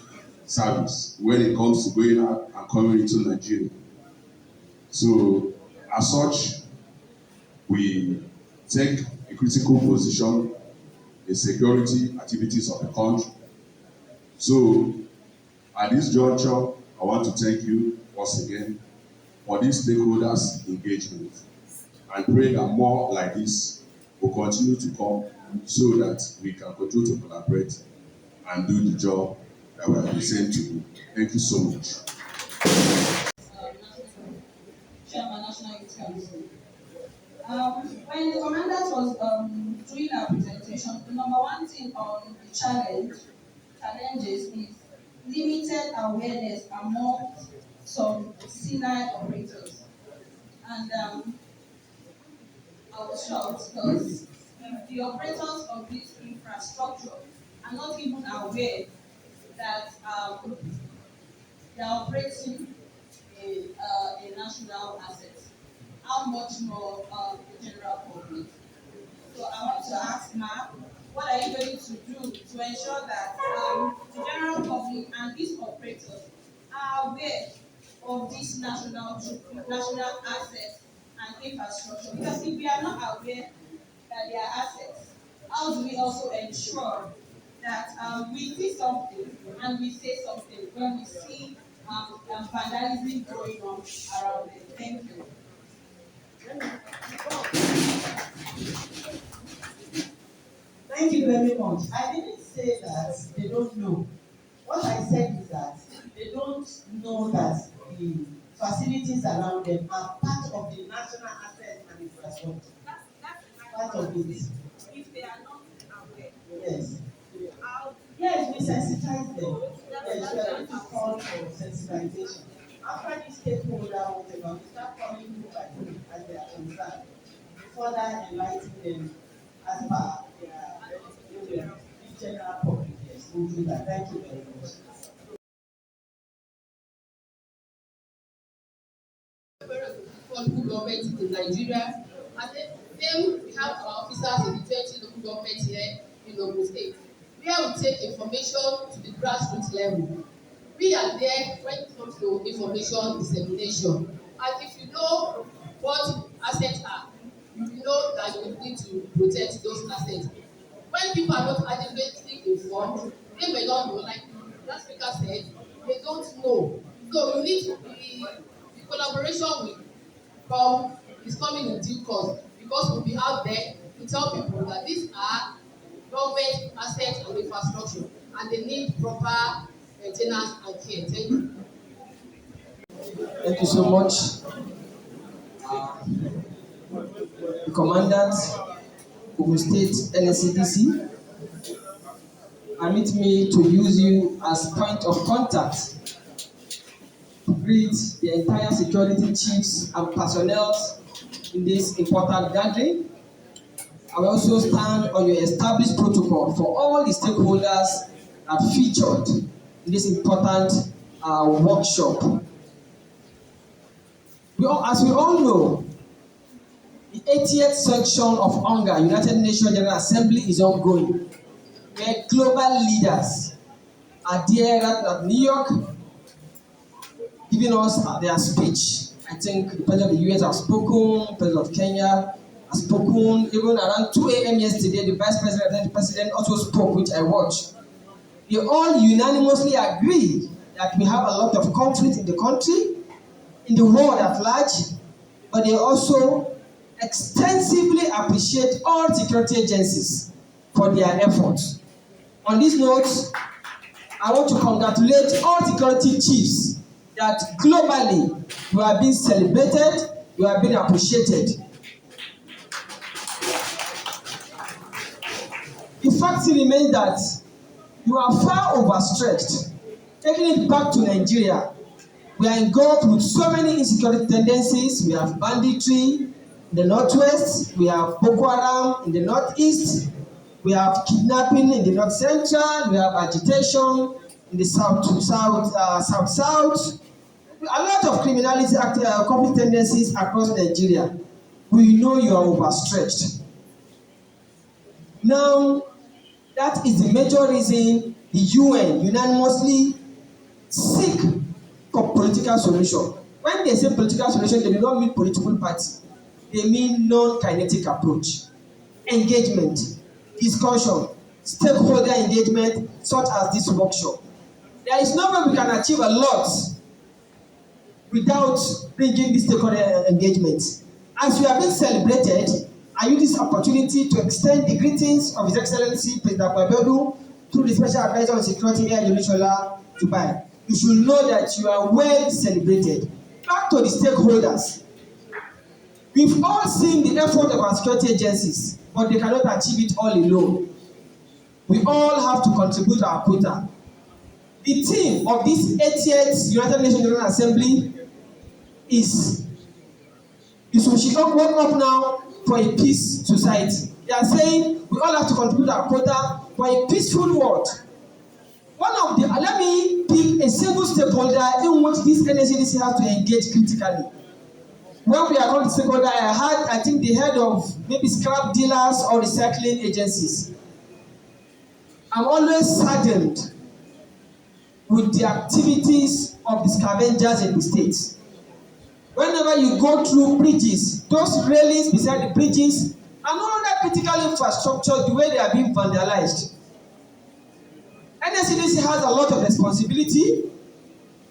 service when it comes to going out and coming into Nigeria. So, as such, we take a critical position in security activities of the country. So, at this juncture, I want to thank you once again for this stakeholders engagement and pray that more like this will continue to come so that we can continue to collaborate and do the job that we have been sent to do. Thank you so much. Chairman, National Youth Council. When the commandant was doing our presentation, the number one thing on the challenges is limited awareness among some CNAI operators. And I was shocked because the operators of this infrastructure are not even aware that they are operating a national asset. How much more the general public? So I want to ask Mark, what are you going to do to ensure that the general public and these operators are aware of these national assets and infrastructure? Because if we are not aware that they are assets, how do we also ensure that we see something and we say something when we see vandalism going on around it? Thank you. Thank you very much. I didn't say that they don't know. What I said is that they don't know that the facilities around them are part of the national assets and infrastructure. That's part of it. If they are not aware. Yes. Yes, we sensitize them. Yes, we are going to call for sensitization. After this stakeholder, whatever, we start calling group by group as they are concerned. Further enlighten them as per their general public. Yes, we'll do that. Thank you very much. Local government in Nigeria, and then we have our officers in the 20 local governments here in Ogun State, where we take information to the grassroots level. We are there when it comes to information dissemination, and if you know what assets are, you know that you need to protect those assets. When people are not adequately informed, they may not know, like the speaker said, they don't know. So you need to be, the collaboration is coming in due course, because we'll be out there to tell people that these are government assets and infrastructure, and they need proper maintenance and care. Thank you. Thank you so much. The Commandant, Ogun State Nscdc, permit me to use you as point of contact to greet the entire security chiefs and personnel in this important gathering. I will also stand on your established protocol for all the stakeholders that featured in this important workshop. As we all know, the 80th section of UNGA, United Nations General Assembly, is ongoing, where global leaders are there at New York giving us their speech. I think the president of the US has spoken, the president of Kenya has spoken. Even around 2 a.m. yesterday, the vice president and the president also spoke, which I watched. They all unanimously agree that we have a lot of conflict in the country, in the world at large, but they also extensively appreciate all security agencies for their efforts. On this note, I want to congratulate all security chiefs that globally you are being celebrated, you are being appreciated. The fact remains that you are far overstretched. Taking it back to Nigeria, we are engulfed with so many insecurity tendencies. We have banditry in the northwest, we have Boko Haram in the northeast, we have kidnapping in the north central, we have agitation in the south. A lot of criminality conflict tendencies across Nigeria. We know you are overstretched. Now, that is the major reason the UN unanimously seek for political solution. When they say political solution, they do not mean political party. They mean non-kinetic approach, engagement, discussion, stakeholder engagement, such as this workshop. There is no way we can achieve a lot without bringing this stakeholder engagement. As we have been celebrated, I use this opportunity to extend the greetings of His Excellency President Kwabedu through the Special Advisor on Security Air Yolushola Dubai. You should know that you are well celebrated. Back to the stakeholders. We've all seen the effort of our security agencies, but they cannot achieve it all alone. We all have to contribute our quota. The theme of this 80th United Nations General Assembly is we should work up now for a peace society. They are saying we all have to contribute our quota for a peaceful world. Let me pick a single stakeholder in which this Nscdc has to engage critically. When we are on the stakeholder, I think the head of maybe scrap dealers or recycling agencies. I'm always saddened with the activities of the scavengers in the states. Whenever you go through bridges, those railings beside the bridges and all that critical infrastructure, the way they are being vandalized. Nscdc has a lot of responsibility.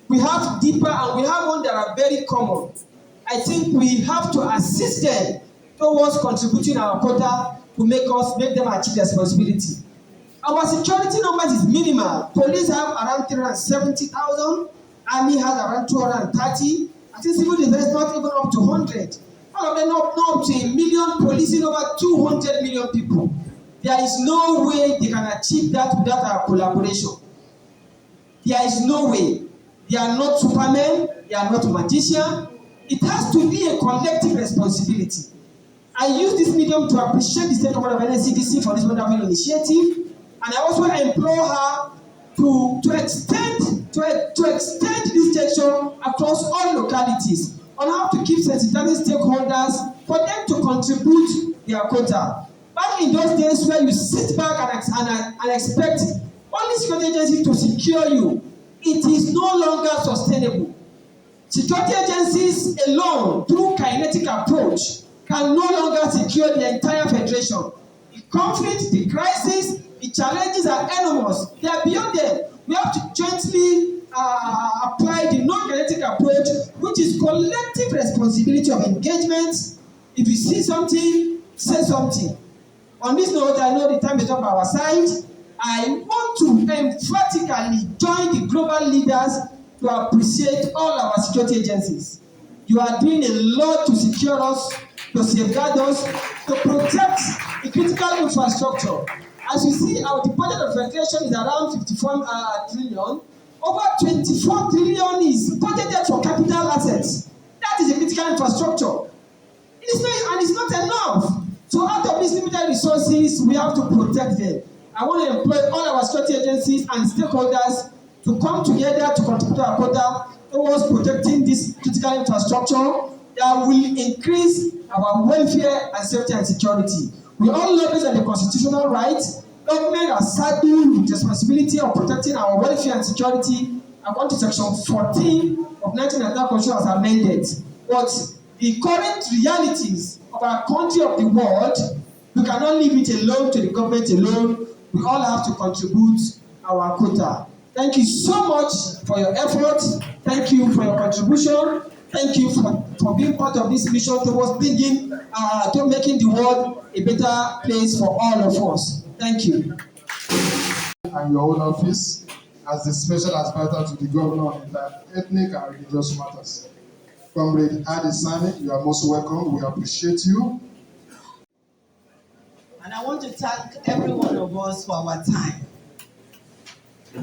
We have deeper and we have one that are very common. I think we have to assist them towards contributing our quota to make them achieve their responsibility. Our security numbers is minimal. Police have around 370,000. Army has around 230. I think civil defense not even up to 100. All of them not up to 1 million, policing over 200 million people. There is no way they can achieve that without our collaboration. There is no way. They are not supermen. They are not magicians. It has to be a collective responsibility. I use this medium to appreciate the state government of Nscdc for this wonderful initiative, and I also implore her to extend this section across all localities on how to keep sensitizing stakeholders for them to contribute their quota. Back in those days where you sit back and expect only security agencies to secure you, it is no longer sustainable. Security agencies alone, through kinetic approach, can no longer secure the entire federation. The conflict, the crisis, the challenges are enormous. They are beyond them. We have to jointly apply the non-kinetic approach, which is collective responsibility of engagement. If you see something, say something. On this note, I know the time is up our side. I want to emphatically join the global leaders to appreciate all our security agencies. You are doing a lot to secure us, to safeguard us, to protect the critical infrastructure. As you see, our budget of federation is around 54 trillion. Over 24 trillion is budgeted for capital assets. That is a critical infrastructure. It's not enough. So out of these limited resources, we have to protect them. I want to employ all our security agencies and stakeholders to to come together to contribute our quota towards protecting this critical infrastructure that will increase our welfare and safety and security. We all know based on the constitutional rights, government are saddled with the responsibility of protecting our welfare and security according to Section 14 of 1999 Constitution as amended. But the current realities of our country, of the world, we cannot leave it alone to the government alone. We all have to contribute our quota. Thank you so much for your effort. Thank you for your contribution. Thank you for being part of this mission towards bringing to making the world a better place for all of us. Thank you. And your own office as the special advisor to the governor on ethnic and religious matters. Comrade Adesani, you are most welcome. We appreciate you. And I want to thank every one of us for our time.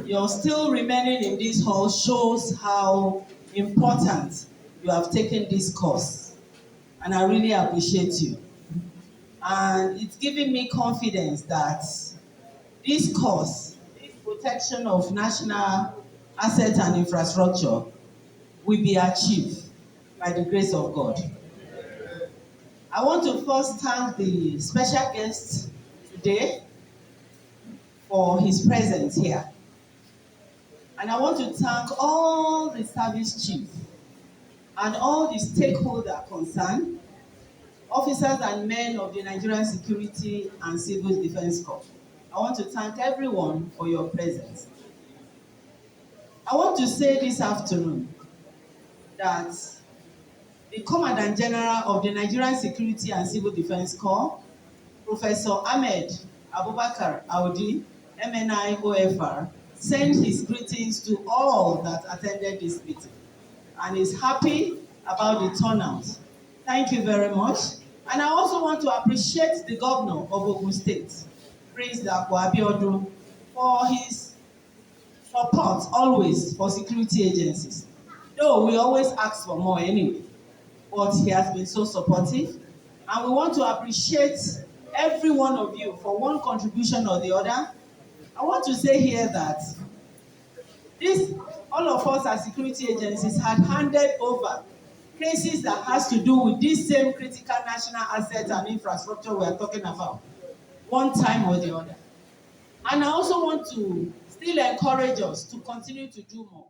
You're still remaining in this hall shows how important you have taken this course. And I really appreciate you. And it's giving me confidence that this course, this protection of national assets and infrastructure will be achieved by the grace of God. I want to first thank the special guest today for his presence here. And I want to thank all the service chiefs and all the stakeholders concerned, officers and men of the Nigerian Security and Civil Defense Corps. I want to thank everyone for your presence. I want to say this afternoon that the Commandant General of the Nigerian Security and Civil Defense Corps, Professor Ahmed Abubakar Audi, MNI OFR, sent his greetings to all that attended this meeting and is happy about the turnout. Thank you very much. And I also want to appreciate the governor of Ogun State, Prince Dapo Abiodun, for his support always for security agencies. Though we always ask for more anyway, but he has been so supportive. And we want to appreciate every one of you for one contribution or the other. I want to say here that all of us as security agencies had handed over cases that has to do with this same critical national assets and infrastructure we are talking about, one time or the other. And I also want to still encourage us to continue to do more.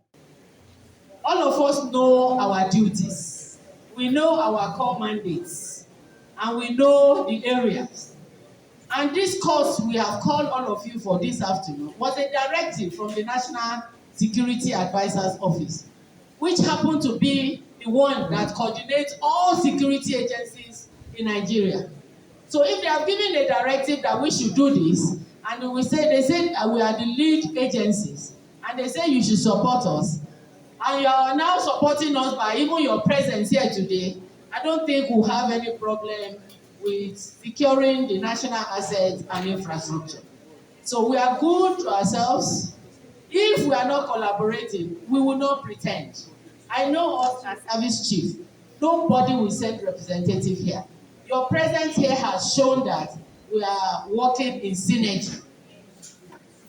All of us know our duties. We know our core mandates. And we know the areas. And this course we have called all of you for this afternoon was a directive from the National Security Advisor's Office, which happened to be the one that coordinates all security agencies in Nigeria. So if they have given a directive that we should do this, and they say we are the lead agencies, and they say you should support us, and you are now supporting us by even your presence here today, I don't think we'll have any problem with securing the national assets and infrastructure. So we are good to ourselves. If we are not collaborating, we will not pretend. I know us as service chief, nobody will send representative here. Your presence here has shown that we are working in synergy.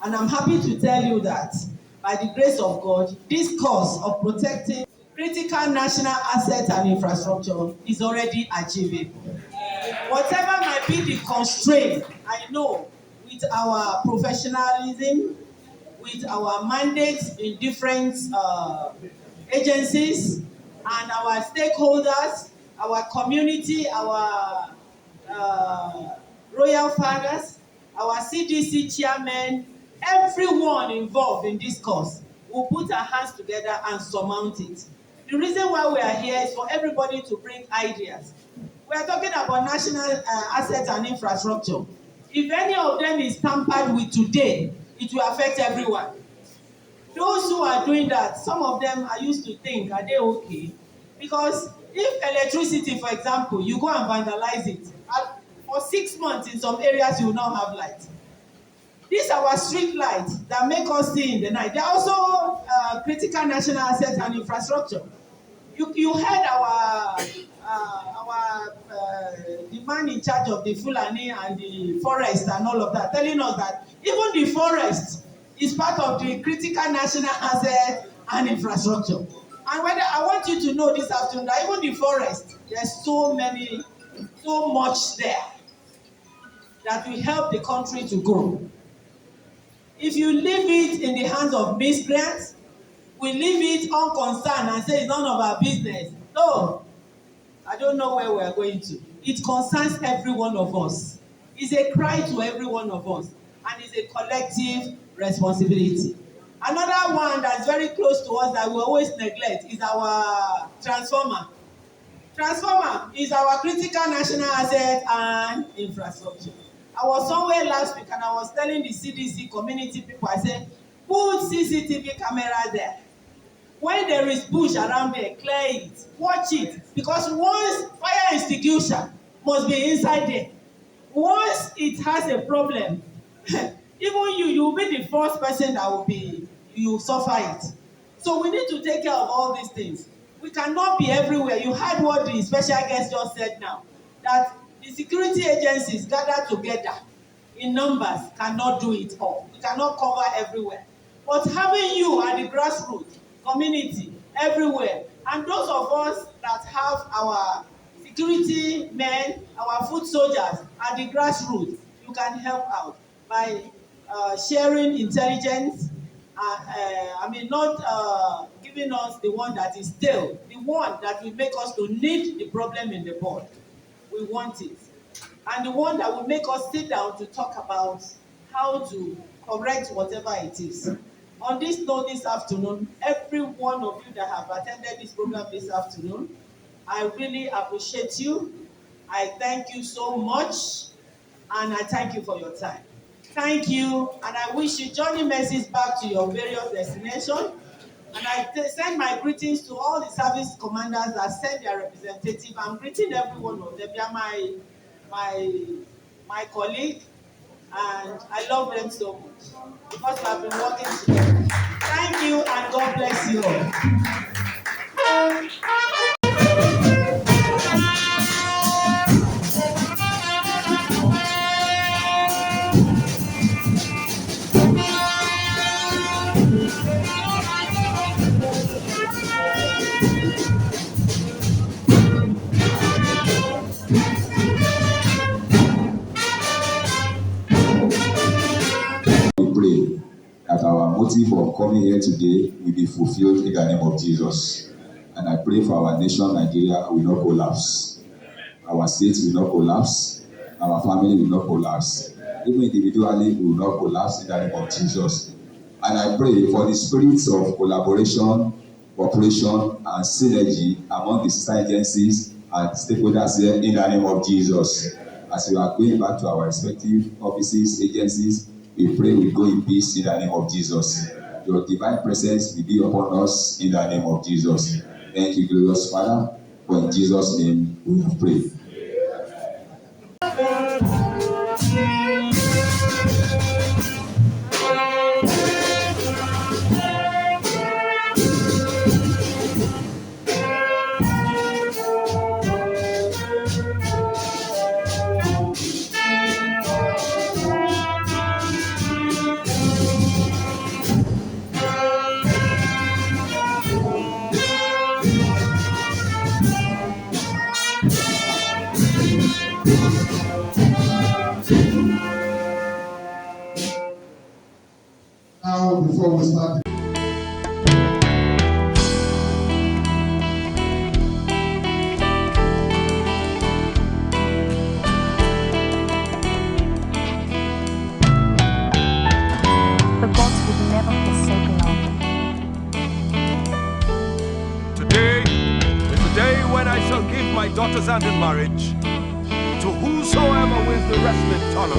And I'm happy to tell you that by the grace of God, this cause of protecting critical national assets and infrastructure is already achievable. Whatever might be the constraint, I know with our professionalism, with our mandates in different agencies and our stakeholders, our community, our royal fathers, our CDC chairman, everyone involved in this cause will put our hands together and surmount it. The reason why we are here is for everybody to bring ideas. We are talking about national assets and infrastructure. If any of them is tampered with today, it will affect everyone. Those who are doing that, some of them I used to think, are they okay? Because if electricity, for example, you go and vandalize it, for 6 months in some areas you will not have light. These are our street lights that make us see in the night. They are also critical national assets and infrastructure. You heard the man in charge of the Fulani and the forest and all of that, telling us that even the forest is part of the critical national asset and infrastructure. And whether I want you to know this afternoon that even the forest, there's so much there that will help the country to grow. If you leave it in the hands of miscreants, we leave it unconcerned and say it's none of our business. No, I don't know where we are going to. It concerns every one of us. It's a cry to every one of us, and it's a collective responsibility. Another one that's very close to us that we always neglect is our transformer. Transformer is our critical national asset and infrastructure. I was somewhere last week and I was telling the CDC community people, I said, put CCTV camera there. When there is bush around there, clear it, watch it, because once fire extinguisher must be inside there. Once it has a problem, even you will be the first person that you suffer it. So we need to take care of all these things. We cannot be everywhere. You heard what the special guest just said now, that the security agencies gathered together in numbers cannot do it all. We cannot cover everywhere. But having you at the grassroots, community, everywhere, and those of us that have our security men, our foot soldiers at the grassroots, you can help out by sharing intelligence. Not giving us the one that is stale, the one that will make us to need the problem in the board. We want it. And the one that will make us sit down to talk about how to correct whatever it is. On this note this afternoon, every one of you that have attended this program this afternoon, I really appreciate you. I thank you so much, and I thank you for your time. Thank you, and I wish you journey messages back to your various destinations. And I send my greetings to all the service commanders that send their representative. I'm greeting every one of them. They are my colleague, and I love them so much because we have been working together. Thank you, and God bless you all. Pray that our motive of coming here today will be fulfilled in the name of Jesus. And I pray for our nation, Nigeria, will not collapse. Our state will not collapse. Our family will not collapse. Even individually, we will not collapse in the name of Jesus. And I pray for the spirits of collaboration, cooperation, and synergy among the sister agencies and stakeholders here in the name of Jesus. As we are going back to our respective offices, agencies, we pray we go in peace in the name of Jesus. Your divine presence will be upon us in the name of Jesus. Thank you, glorious Father. For in Jesus' name we have prayed. Now, before we start, The gods would never forsake love. Today is the day when I shall give my daughter's hand in marriage to whosoever wins the wrestling tournament.